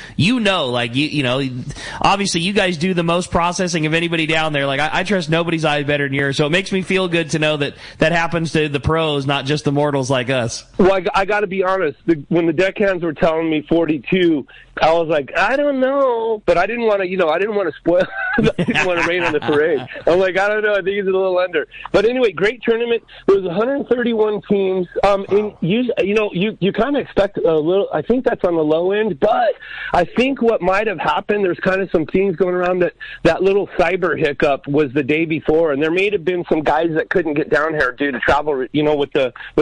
obviously you guys do the most processing of anybody down there. Like, I trust nobody's eyes better than yours, so it makes me feel good to know that happens to the pros, not just the mortals like us. Well, I got to be honest. When the deckhands were telling me 42, I was like, I don't know, but I didn't want to spoil. I didn't want to rain on the parade. I'm like, I don't know. I think it's a little under. But anyway, great tournament. There was 131 teams. And you kind of expect a little. I think that's on the low end, but I think what might have happened. There's kind of some things going around that little cyber hiccup was the day before, and there may have been some guys that couldn't get down here due to travel. With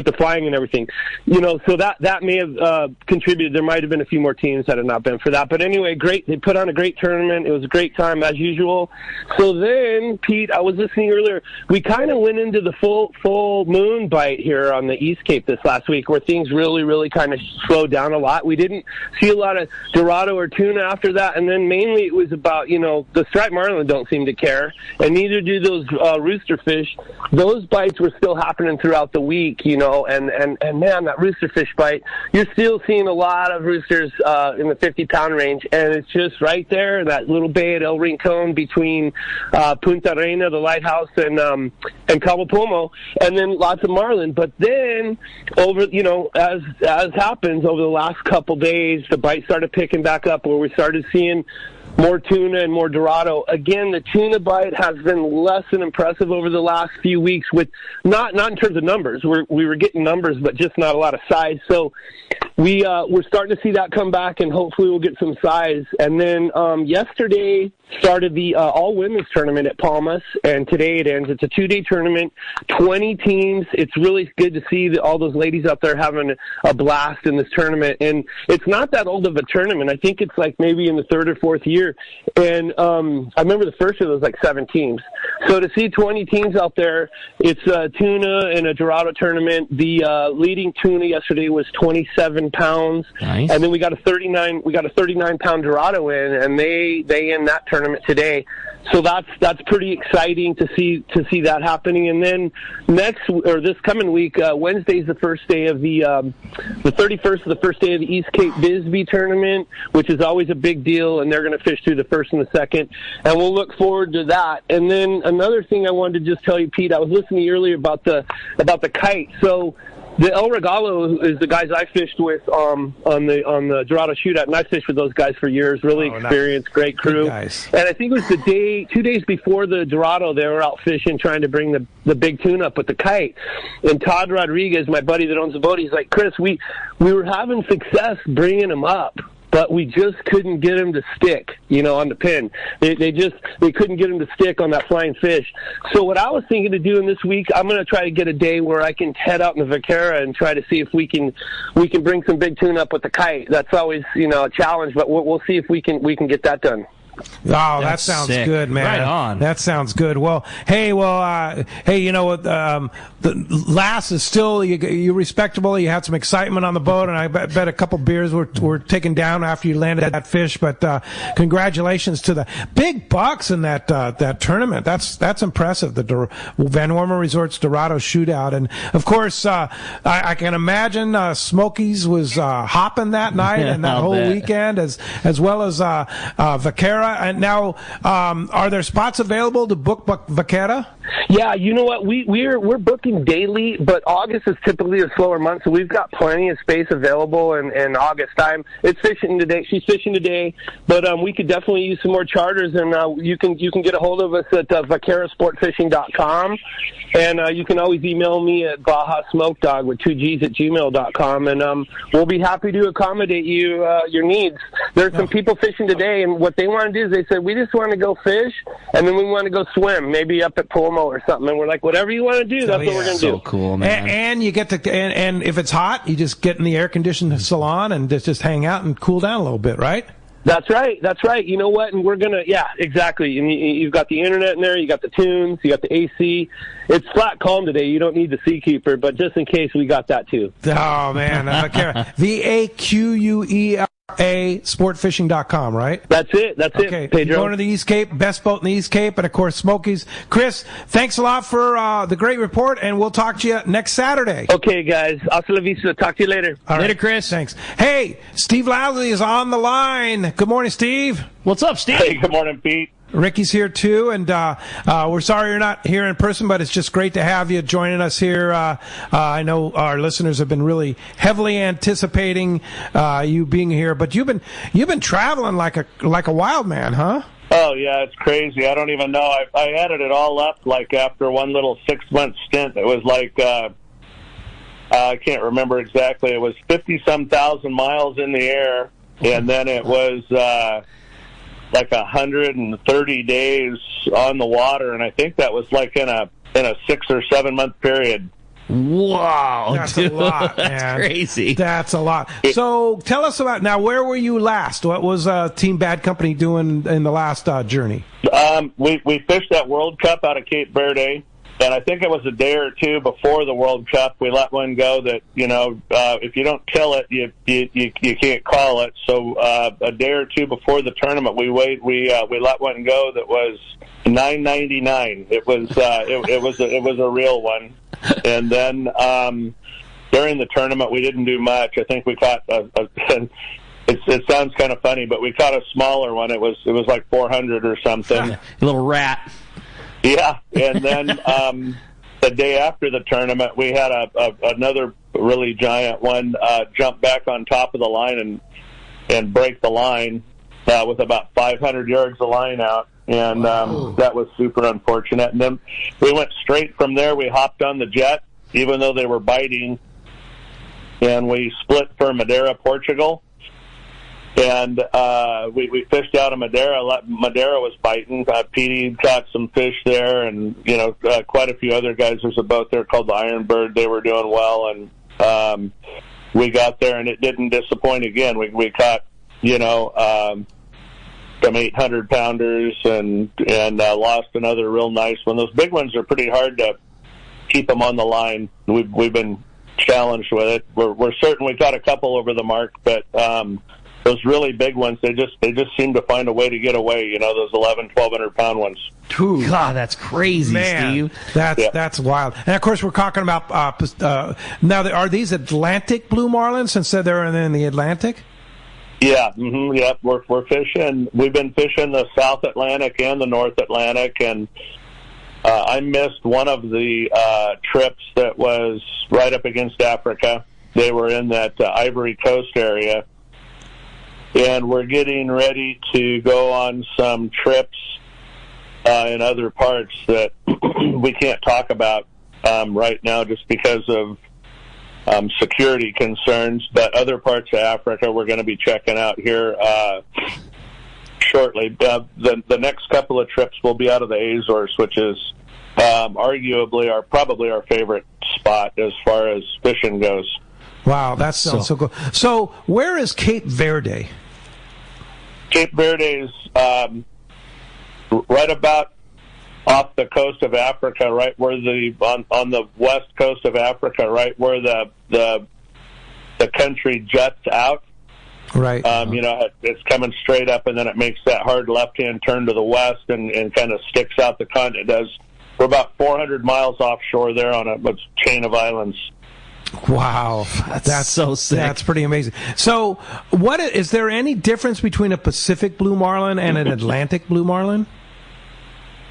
the flying and everything. So that may have contributed. There might have been a few more teams that had not been for that. But anyway, great. They put on a great tournament. It was a great time as usual. So then, Pete, I was listening earlier. We kind of went into the full moon bite here on the East Cape this last week, where things really, really kind of slowed down a lot. We didn't see a lot of Dorado or tuna after that, and then mainly it was about the striped marlin don't seem to care, and neither do those rooster fish. Those bites were still happening throughout the week, and man, that rooster fish bite, you're still seeing a lot of roosters in the 50-pound range, and it's just right there, that little bay at El Rincon between Punta Reina, the lighthouse, and Cabo Pomo, and then lots of marlin. But then, as happens over the last couple days, the bite started picking back up, where we started seeing more tuna and more Dorado. Again, the tuna bite has been less than impressive over the last few weeks, with not in terms of numbers. We were getting numbers, but just not a lot of size. So we're starting to see that come back, and hopefully we'll get some size. And then yesterday started the all-women's tournament at Palmas, and today it ends. It's a 2-day tournament, 20 teams. It's really good to see all those ladies out there having a blast in this tournament. And it's not that old of a tournament. I think it's like maybe in the 3rd or 4th year. And I remember the first year there was like 7 teams. So to see 20 teams out there, it's a tuna and a Dorado tournament. The leading tuna yesterday was 27 pounds. Nice. And then we got a 39-pound Dorado in, and they end that tournament today. So that's pretty exciting to see that happening. And then this coming week, Wednesday's the first day of the 31st is the first day of the East Cape Bisbee tournament, which is always a big deal, and they're going to fish through the 1st and the 2nd, and we'll look forward to that. And then another thing I wanted to just tell you, Pete. I was listening to you earlier about the kite. So the El Regalo is the guys I fished with on the Dorado Shootout, and I fished with those guys for years. Really experienced, nice. Great crew. And I think it was 2 days before the Dorado, they were out fishing, trying to bring the big tune up with the kite. And Todd Rodriguez, my buddy that owns the boat, he's like, Chris, we were having success bringing them up, but we just couldn't get him to stick, on the pin. They couldn't get him to stick on that flying fish. So what I was thinking of doing this week, I'm going to try to get a day where I can head out in the Vaquera and try to see if we can bring some big tune up with the kite. That's always, a challenge, but we'll see if we can get that done. Oh, that sounds sick. Good, man. Right on. That sounds good. Well, hey, you know what? The Lass is still you're respectable. You had some excitement on the boat, and I bet a couple beers were taken down after you landed that fish. But congratulations to the big bucks in that tournament. That's impressive. The Van Wormer Resorts Dorado Shootout, and of course, I can imagine Smokies was hopping that night and that whole weekend, as well as Vaquera. And now, are there spots available to book Vaquera? Yeah, you know what? We're booking daily, but August is typically a slower month, so we've got plenty of space available in August time. It's fishing today. She's fishing today, but we could definitely use some more charters, and you can get a hold of us at vaquerasportfishing.com, and you can always email me at BajaSmokeDog with 2 G's at gmail.com, and we'll be happy to accommodate your needs. There's some people fishing today, and what they want to do is they said, we just want to go fish, and then we want to go swim, maybe up at Pomo or something. And we're like, whatever you want to do, that's what we're going to do. So cool, man. And you get to, and if it's hot, you just get in the air-conditioned salon and just hang out and cool down a little bit, right? That's right. You know what? And we're going to, yeah, exactly. And you've got the internet in there, you got the tunes, you got the AC. It's flat calm today. You don't need the Seakeeper, but just in case, we got that too. Oh, man. VAQUERA sportfishing.com, right? That's it, okay. Pedro. Going to the East Cape, best boat in the East Cape, and of course, Smokies. Chris, thanks a lot for the great report, and we'll talk to you next Saturday. Okay, guys. Hasta la vista. Talk to you later. All later, right. Chris. Thanks. Hey, Steve Lasley is on the line. Good morning, Steve. What's up, Steve? Hey, good morning, Pete. Ricky's here too, and we're sorry you're not here in person, but it's just great to have you joining us here. I know our listeners have been really heavily anticipating you being here, but you've been traveling like a wild man, huh? Oh yeah, it's crazy. I don't even know. I added it all up like after one little 6-month stint. It was like I can't remember exactly. It was 50-some thousand miles in the air, and then it was like 130 days on the water, and I think that was like in a 6 or 7 month period. Wow, that's dude, a lot, man. That's crazy. That's a lot. So tell us about now. Where were you last? What was Team Bad Company doing in the last journey? We fished that World Cup out of Cape Verde. And I think it was a day or two before the World Cup, we let one go that, if you don't kill it, you can't call it. So a day or two before the tournament, we let one go that was $9.99. It was a real one. And then during the tournament, we didn't do much. I think we caught it sounds kind of funny, but we caught a smaller one. It was like 400 or something. A little rat. Yeah, and then the day after the tournament, we had another really giant one jump back on top of the line and break the line with about 500 yards of line out, and that was super unfortunate. And then we went straight from there. We hopped on the jet, even though they were biting, and we split for Madeira, Portugal. And we fished out of Madeira. Madeira was biting. Petey caught some fish there, and quite a few other guys. There's a boat there called the Ironbird. They were doing well, and we got there, and it didn't disappoint again. We caught some 800 pounders, and lost another real nice one. Those big ones are pretty hard to keep them on the line. We've been challenged with it. We're certain we caught a couple over the mark, but those really big ones, they just seem to find a way to get away, those 1,100-1,200 pound ones. God, that's crazy, man, Steve. That's wild. And of course, we're talking about now. Are these Atlantic blue marlins since they're in the Atlantic? Yeah, yeah. We're fishing. We've been fishing the South Atlantic and the North Atlantic, and I missed one of the trips that was right up against Africa. They were in that Ivory Coast area. And we're getting ready to go on some trips in other parts that we can't talk about right now just because of security concerns. But other parts of Africa we're going to be checking out here shortly. The next couple of trips will be out of the Azores, which is arguably probably our favorite spot as far as fishing goes. Wow, that sounds so cool. So where is Cape Verde? Cape Verde is right about off the coast of Africa, right where on the west coast of Africa, right where the country juts out. Right. It's coming straight up, and then it makes that hard left-hand turn to the west and kind of sticks out the continent. We're about 400 miles offshore there on a chain of islands. Wow, that's so sick. That's pretty amazing. So, is there any difference between a Pacific blue marlin and an Atlantic blue marlin?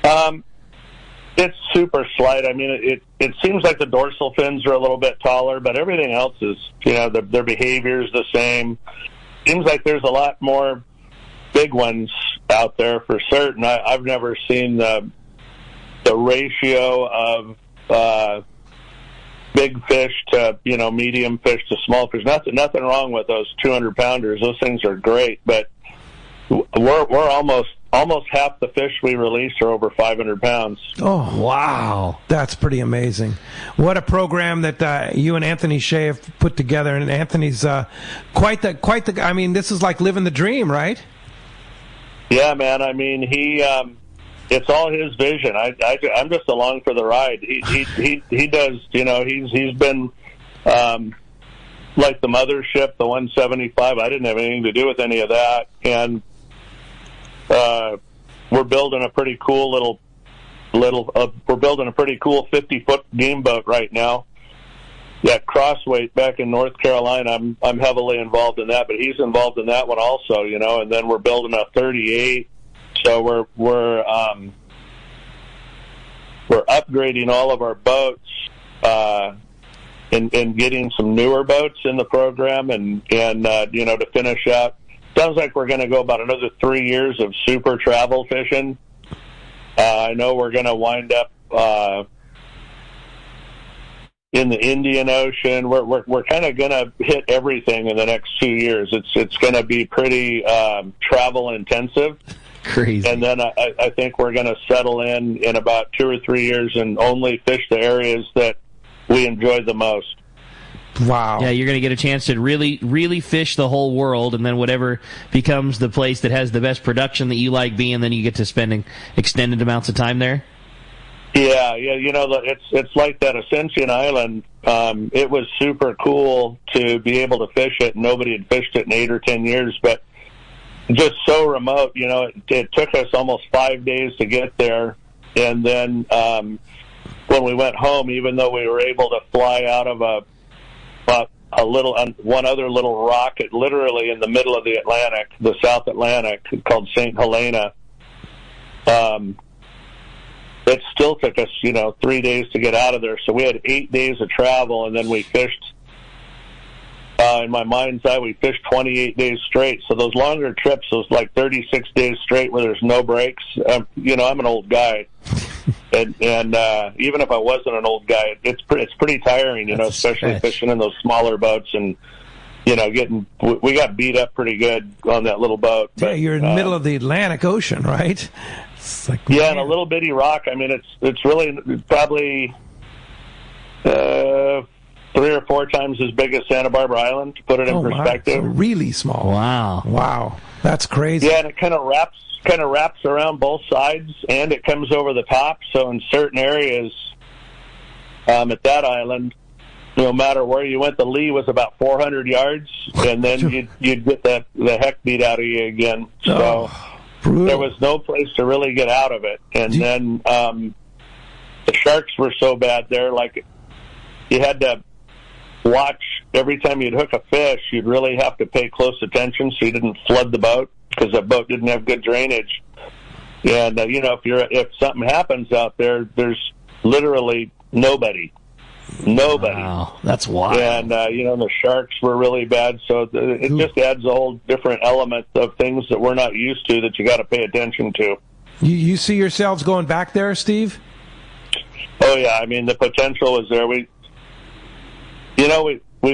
It's super slight. I mean, it seems like the dorsal fins are a little bit taller, but everything else is, their behavior is the same. Seems like there's a lot more big ones out there for certain. I've never seen the ratio of big fish to medium fish to small fish. Nothing wrong with those 200-pounders. Those things are great, but we're almost half the fish we release are over 500 pounds. Oh wow, that's pretty amazing! What a program that you and Anthony Shea have put together, and Anthony's quite the. I mean, this is like living the dream, right? Yeah, man. I mean, he. It's all his vision. I'm just along for the ride. He does. He's been like the mothership, the 175. I didn't have anything to do with any of that, and we're building a pretty cool we're building a pretty cool 50-foot game boat right now. Yeah, Crossweight back in North Carolina. I'm heavily involved in that, but he's involved in that one also. And then we're building a 38. So we're upgrading all of our boats and getting some newer boats in the program and to finish out. Sounds like we're going to go about another 3 years of super travel fishing. I know we're going to wind up in the Indian Ocean. We're kind of going to hit everything in the next 2 years. It's going to be pretty travel intensive. Crazy. And then I think we're going to settle in about 2 or 3 years and only fish the areas that we enjoy the most. Wow. Yeah, you're going to get a chance to really, really fish the whole world, and then whatever becomes the place that has the best production that you like being, then you get to spending extended amounts of time there? Yeah, it's like that Ascension Island. It was super cool to be able to fish it. Nobody had fished it in 8 or 10 years, but just so remote, it took us almost 5 days to get there. And then when we went home, even though we were able to fly out of one other little rock, literally in the middle of the Atlantic, the South Atlantic, called St. Helena, it still took us, 3 days to get out of there. So we had 8 days of travel, and then we fished. In my mind's eye, we fished 28 days straight. So those longer trips, those like 36 days straight where there's no breaks. I'm an old guy, and even if I wasn't an old guy, it's pretty tiring, especially fishing in those smaller boats and we got beat up pretty good on that little boat. But, yeah, you're in the middle of the Atlantic Ocean, right? It's like, yeah, and a little bitty rock. I mean, it's really probably 3 or 4 times as big as Santa Barbara Island, to put it in perspective. So really small. Wow, that's crazy. Yeah, and it kind of wraps around both sides, and it comes over the top. So in certain areas at that island, no matter where you went, the lee was about 400 yards, and then you'd get the heck beat out of you again. So there was no place to really get out of it. And then the sharks were so bad there, like you had to watch every time you'd hook a fish. You'd really have to pay close attention so you didn't flood the boat, because the boat didn't have good drainage. And if something happens out there, there's literally nobody. Wow, that's wild. And the sharks were really bad, so it just adds a whole different element of things that we're not used to that you got to pay attention to. You see yourselves going back there, Steve? Oh yeah, I mean the potential is there. We've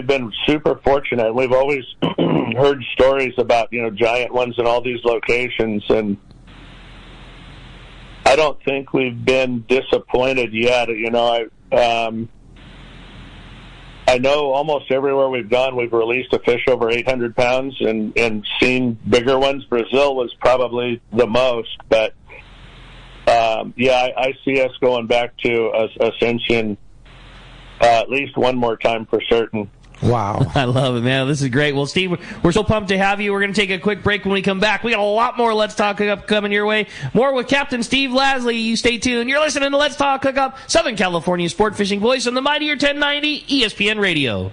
been super fortunate. We've always heard stories about giant ones in all these locations, and I don't think we've been disappointed yet. I know almost everywhere we've gone, we've released a fish over 800 pounds and seen bigger ones. Brazil was probably the most, but I see us going back to Ascension at least one more time for certain. Wow. I love it, man. This is great. Well, Steve, we're so pumped to have you. We're going to take a quick break. When we come back, we got a lot more Let's Talk Hookup coming your way. More with Captain Steve Lasley. You stay tuned. You're listening to Let's Talk Hookup, Southern California sport fishing voice on the mightier 1090 ESPN Radio.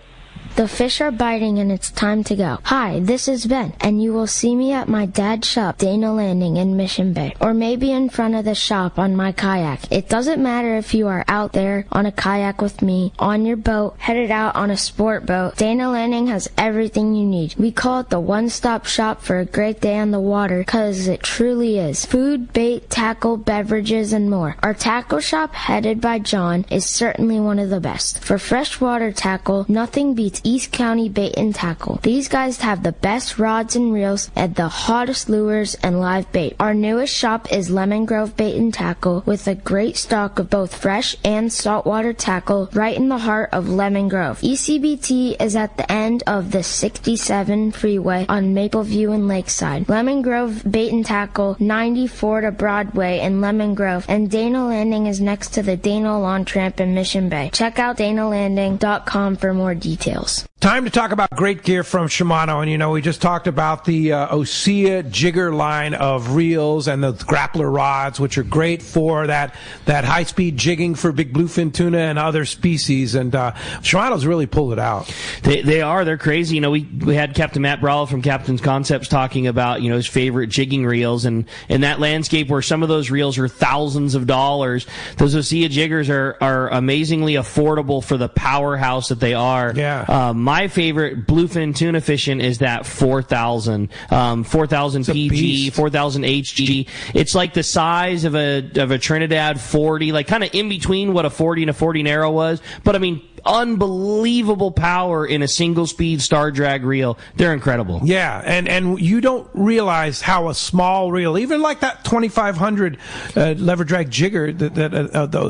The fish are biting and it's time to go. Hi, this is Ben, and you will see me at my dad's shop, Dana Landing in Mission Bay, or maybe in front of the shop on my kayak. It doesn't matter if you are out there on a kayak with me, on your boat, headed out on a sport boat. Dana Landing has everything you need. We call it the one-stop shop for a great day on the water, because it truly is. Food, bait, tackle, beverages, and more. Our tackle shop, headed by John, is certainly one of the best. For freshwater tackle, nothing beats East County Bait and Tackle. These guys have the best rods and reels and the hottest lures and live bait. Our newest shop is Lemon Grove Bait and Tackle, with a great stock of both fresh and saltwater tackle right in the heart of Lemon Grove. ECBT is at the end of the 67 freeway on Mapleview and Lakeside. Lemon Grove Bait and Tackle, 94 to Broadway in Lemon Grove, and Dana Landing is next to the Dana Lawn Tramp in Mission Bay. Check out danalanding.com for more details. Time to talk about great gear from Shimano. And, we just talked about the Osea Jigger line of reels and the grappler rods, which are great for that high-speed jigging for big bluefin tuna and other species. And Shimano's really pulled it out. They are. They're crazy. We had Captain Matt Brawley from Captain's Concepts talking about, his favorite jigging reels. And in that landscape where some of those reels are thousands of dollars, those Osea jiggers are amazingly affordable for the powerhouse that they are. Yeah. My favorite bluefin tuna fishing is that 4,000 PG, 4,000 HG. It's like the size of a Trinidad 40, like kind of in between what a 40 and a 40 narrow was. But I mean, unbelievable power in a single speed star drag reel. They're incredible. Yeah, and you don't realize how a small reel, even like that 2500 lever drag jigger, the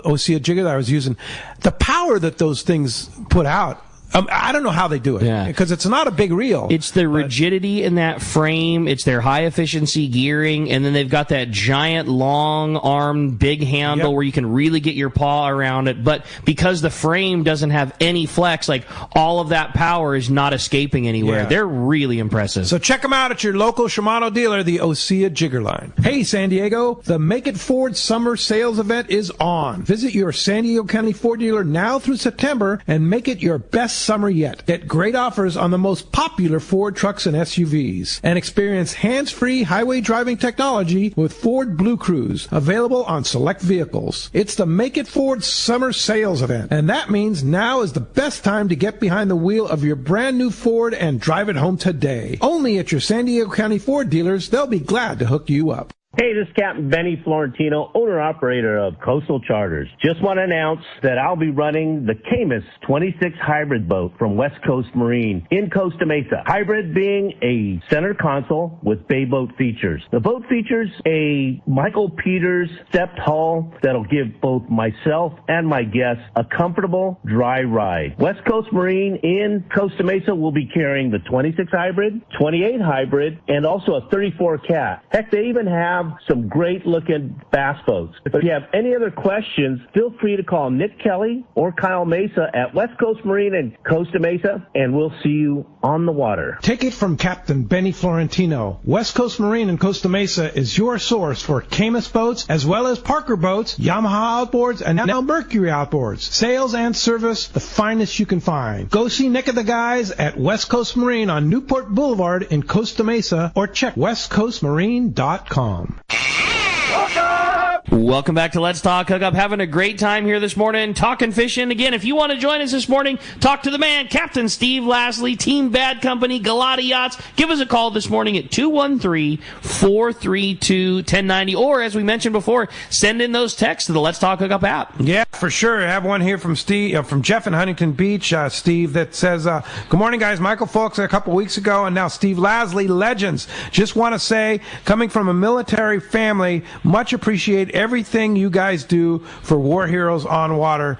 Osea jigger that I was using, the power that those things put out. I don't know how they do it, because it's not a big reel. It's the rigidity in that frame. It's their high-efficiency gearing, and then they've got that giant, long-armed, big handle where you can really get your paw around it. But because the frame doesn't have any flex, like all of that power is not escaping anywhere. Yeah. They're really impressive. So check them out at your local Shimano dealer, the Osea Jigger line. Hey, San Diego, the Make It Ford Summer Sales Event is on. Visit your San Diego County Ford dealer now through September and make it your best summer yet. Get great offers on the most popular Ford trucks and SUVs, and experience hands-free highway driving technology with Ford Blue Cruise, available on select vehicles. It's the Make It Ford Summer Sales Event, and that means now is the best time to get behind the wheel of your brand new Ford and drive it home today. Only at your San Diego County Ford dealers. They'll be glad to hook you up. Hey, this is Captain Benny Florentino, owner-operator of Coastal Charters. Just want to announce that I'll be running the Camus 26 hybrid boat from West Coast Marine in Costa Mesa. Hybrid being a center console with bay boat features. The boat features a Michael Peters stepped hull that'll give both myself and my guests a comfortable, dry ride. West Coast Marine in Costa Mesa will be carrying the 26 hybrid, 28 hybrid, and also a 34 cat. Heck, they even have some great-looking bass boats. If you have any other questions, feel free to call Nick Kelly or Kyle Mesa at West Coast Marine in Costa Mesa, and we'll see you on the water. Take it from Captain Benny Florentino. West Coast Marine in Costa Mesa is your source for Camus boats, as well as Parker boats, Yamaha outboards, and now Mercury outboards. Sales and service, the finest you can find. Go see Nick and the guys at West Coast Marine on Newport Boulevard in Costa Mesa, or check westcoastmarine.com. Welcome Welcome back to Let's Talk Hookup. Having a great time here this morning, talking fishing. Again, if you want to join us this morning, talk to the man, Captain Steve Lasley, Team Bad Company, Galati Yachts. Give us a call this morning at 213-432-1090. Or, as we mentioned before, send in those texts to the Let's Talk Hookup app. Yeah, for sure. I have one here from Steve, from Jeff in Huntington Beach, Steve, that says, good morning, guys. Michael Folks a couple weeks ago, and now Steve Lasley, legends. Just want to say, coming from a military family, much appreciate everything you guys do for war heroes on water,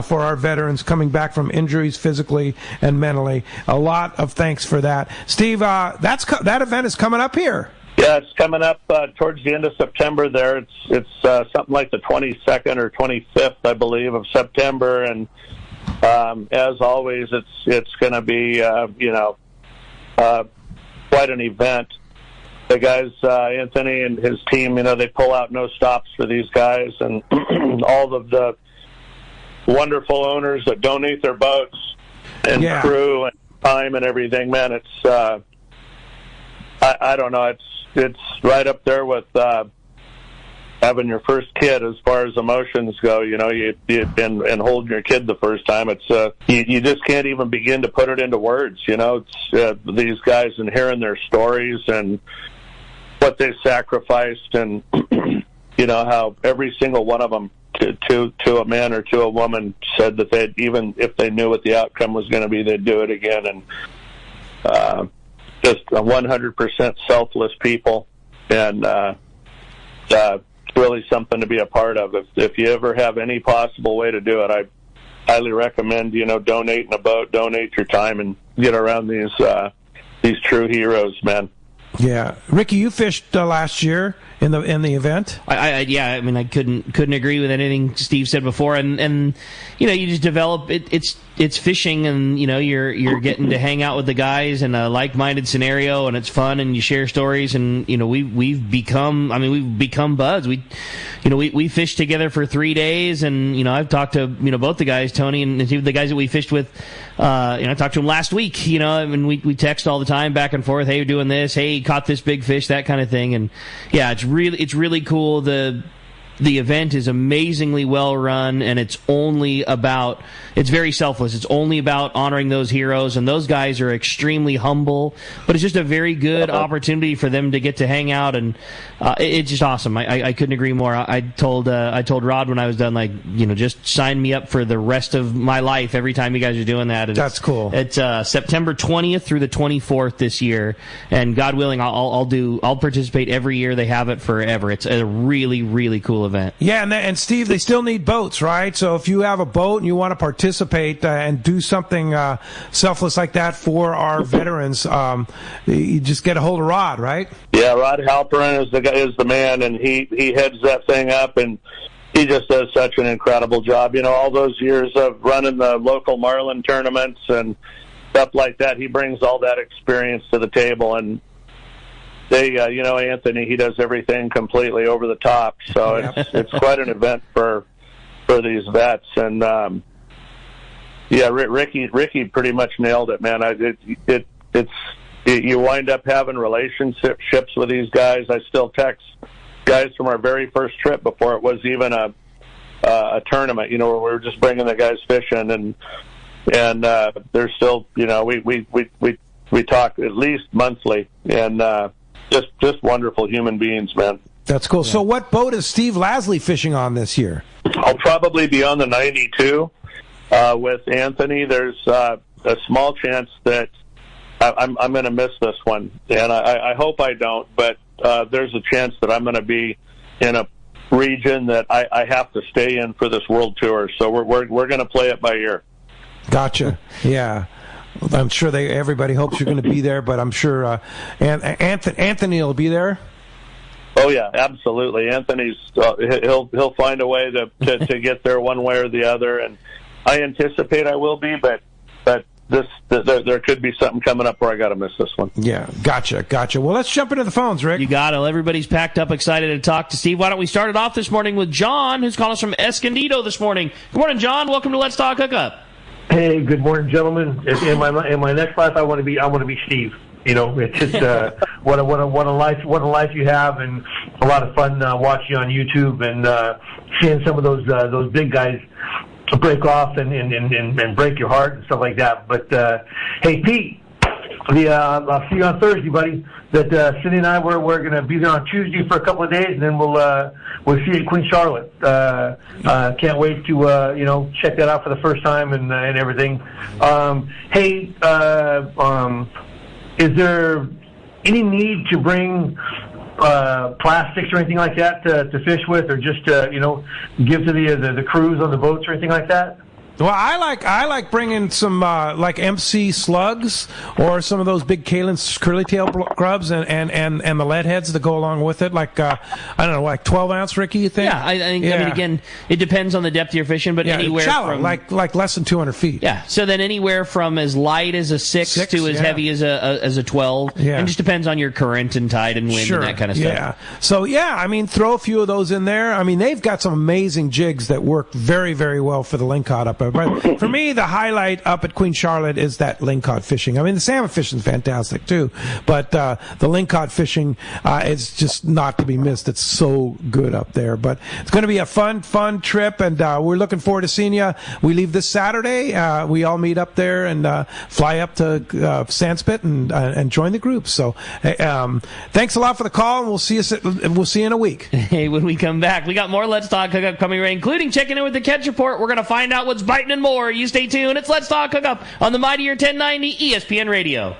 for our veterans coming back from injuries physically and mentally. A lot of thanks for that. Steve, that event is coming up here. Yeah, it's coming up towards the end of September there. It's something like the 22nd or 25th, I believe, of September. And as always, it's going to be, quite an event. The guys, Anthony and his team, they pull out no stops for these guys, and all of the wonderful owners that donate their boats and crew and time and everything. Man, it's I don't know, it's right up there with having your first kid as far as emotions go. And holding your kid the first time. It's you just can't even begin to put it into words. It's these guys and hearing their stories and what they sacrificed, and how every single one of them, to a man or to a woman, said that they'd, even if they knew what the outcome was going to be, they'd do it again. And just 100% selfless people, and really something to be a part of. If you ever have any possible way to do it, I highly recommend donating a boat, donate your time, and get around these true heroes, man. Yeah, Ricky, you fished last year in the event. I couldn't agree with anything Steve said before, and you just develop it's fishing, and you're getting to hang out with the guys in a like-minded scenario, and it's fun, and you share stories, and we've become buds. We fished together for 3 days, and I've talked to both the guys, Tony and the guys that we fished with. I talked to them last week. We text all the time back and forth. Hey, you're doing this. Hey, caught this big fish, that kind of thing. And yeah, it's really cool. The event is amazingly well run, and it's very selfless. It's only about honoring those heroes, and those guys are extremely humble, but it's just a very good opportunity for them to get to hang out, and it's just awesome. I couldn't agree more. I told Rod when I was done, just sign me up for the rest of my life every time you guys are doing that. And that's cool. It's September 20th through the 24th this year, and God willing, I'll participate every year. They have it forever. It's a really, really cool event. Yeah, and Steve, they still need boats, right? So if you have a boat and you want to participate and do something selfless like that for our veterans, you just get a hold of Rod, right? Yeah, Rod Halperin is the man, and he heads that thing up, and he just does such an incredible job. All those years of running the local marlin tournaments and stuff like that, he brings all that experience to the table, and they, Anthony, he does everything completely over the top. So it's quite an event for these vets. And Ricky pretty much nailed it, man. You wind up having relationships with these guys. I still text guys from our very first trip before it was even a tournament. Where we were just bringing the guys fishing, and they're still, we talk at least monthly, and just wonderful human beings, man. That's cool. Yeah. So what boat is Steve Lasley fishing on this year? I'll probably be on the 92 with Anthony. There's a small chance that I'm going to miss this one, and I hope I don't, but there's a chance that I'm going to be in a region that I have to stay in for this world tour. So we're going to play it by ear. Gotcha. Yeah. I'm sure everybody hopes you're going to be there, but I'm sure Anthony will be there. Oh yeah, absolutely. Anthony's he'll find a way to get there one way or the other, and I anticipate I will be, but there could be something coming up where I got to miss this one. Yeah, gotcha. Well, let's jump into the phones, Rick. You got it. Everybody's packed up, excited to talk to Steve. Why don't we start it off this morning with John, who's calling us from Escondido this morning. Good morning, John. Welcome to Let's Talk Hookup. Hey, good morning, gentlemen. In my next life, I want to be Steve. It's just what a life you have, and a lot of fun watching on YouTube and seeing some of those big guys break off and break your heart and stuff like that. But hey, Pete, I'll see you on Thursday, buddy. That Cindy and I we're going to be there on Tuesday for a couple of days, and then we'll see you at Queen Charlotte. Can't wait to check that out for the first time and everything. Hey, is there any need to bring plastics or anything like that to fish with, or just give to the crews on the boats or anything like that? Well, I like bringing some like MC slugs or some of those big Kalin's curly tail grubs and the lead heads that go along with it. Like I don't know, like 12-ounce, Ricky. You think? Yeah, I think. Yeah. I mean, again, it depends on the depth you're fishing, but anywhere shallow, from like less than 200 feet. Yeah. So then anywhere from as light as a 6 to as heavy as a 12. Yeah. And it just depends on your current and tide and wind and that kind of stuff. Yeah. So I mean, throw a few of those in there. I mean, they've got some amazing jigs that work very, very well for the lingcod up there. But for me, the highlight up at Queen Charlotte is that lingcod fishing. I mean, the salmon fishing is fantastic too, but the lingcod fishing is just not to be missed. It's so good up there. But it's going to be a fun trip, and we're looking forward to seeing you. We leave this Saturday. We all meet up there and fly up to Sandspit and join the group. So thanks a lot for the call, and we'll see you in a week. Hey, when we come back, we got more Let's Talk Hookup coming right, including checking in with the catch report. We're going to find out what's biting and more. You stay tuned. It's Let's Talk Hookup on the Mightier 1090 ESPN Radio.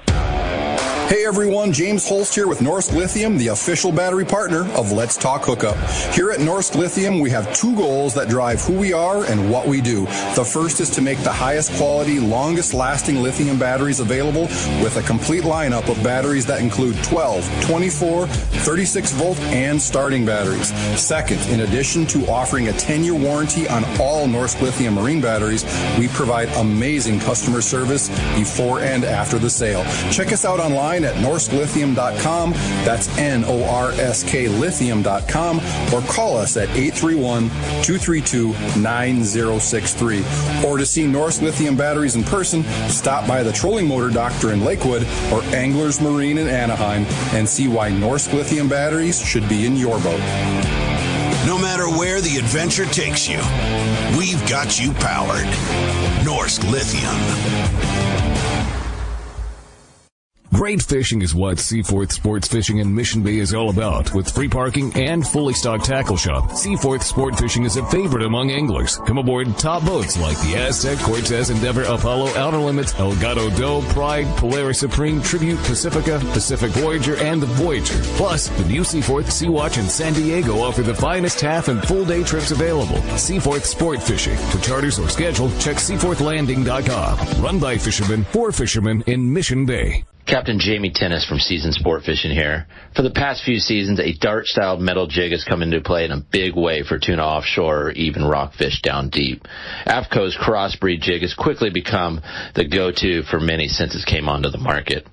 Hey everyone, James Holst here with Norsk Lithium, the official battery partner of Let's Talk Hookup. Here at Norsk Lithium, we have two goals that drive who we are and what we do. The first is to make the highest quality, longest lasting lithium batteries available with a complete lineup of batteries that include 12, 24, 36 volt and starting batteries. Second, in addition to offering a 10-year warranty on all Norsk Lithium marine batteries, we provide amazing customer service before and after the sale. Check us out online at norsklithium.com. That's NORSK lithium.com, or call us at 831-232-9063. Or to see Norsk Lithium batteries in person, stop by the Trolling Motor Doctor in Lakewood or Anglers Marine in Anaheim and see why Norsk Lithium batteries should be in your boat. No matter where the adventure takes you, we've got you powered. Norsk Lithium. Great fishing is what Seaforth Sports Fishing in Mission Bay is all about. With free parking and fully stocked tackle shop, Seaforth Sport Fishing is a favorite among anglers. Come aboard top boats like the Aztec, Cortez, Endeavor, Apollo, Outer Limits, Elgato Doe, Pride, Polaris Supreme, Tribute, Pacifica, Pacific Voyager, and the Voyager. Plus, the new Seaforth, Sea-Watch, and San Diego offer the finest half and full day trips available. Seaforth Sport Fishing. For charters or schedule, check seaforthlanding.com. Run by fishermen, for fishermen in Mission Bay. Captain Jamie Tennis from Season Sport Fishing here. For the past few seasons, a dart-styled metal jig has come into play in a big way for tuna offshore or even rockfish down deep. AFCO's crossbreed jig has quickly become the go-to for many since it came onto the market.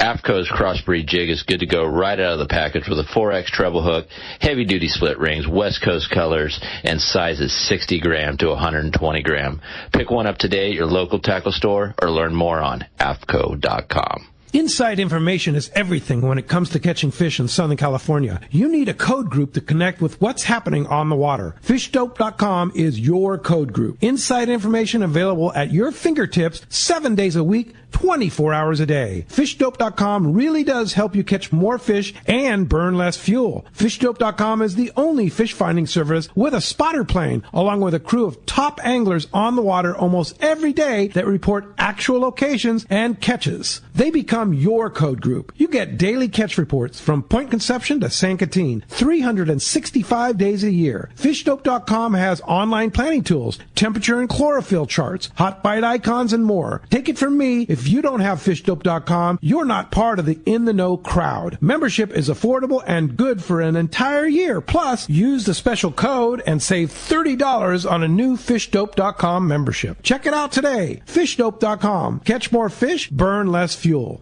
AFCO's crossbreed jig is good to go right out of the package with a 4X treble hook, heavy-duty split rings, West Coast colors, and sizes 60 gram to 120 gram. Pick one up today at your local tackle store or learn more on AFCO.com. Inside information is everything when it comes to catching fish in Southern California. You need a code group to connect with what's happening on the water. FishDope.com is your code group. Inside information available at your fingertips 7 days a week, 24 hours a day. FishDope.com really does help you catch more fish and burn less fuel. FishDope.com is the only fish finding service with a spotter plane, along with a crew of top anglers on the water almost every day that report actual locations and catches. They become your code group. You get daily catch reports from Point Conception to San Catine, 365 days a year. FishDope.com has online planning tools, temperature and chlorophyll charts, hot bite icons, and more. Take it from me, if you don't have FishDope.com, you're not part of the in-the-know crowd. Membership is affordable and good for an entire year. Plus, use the special code and save $30 on a new FishDope.com membership. Check it out today. FishDope.com. Catch more fish, burn less fuel.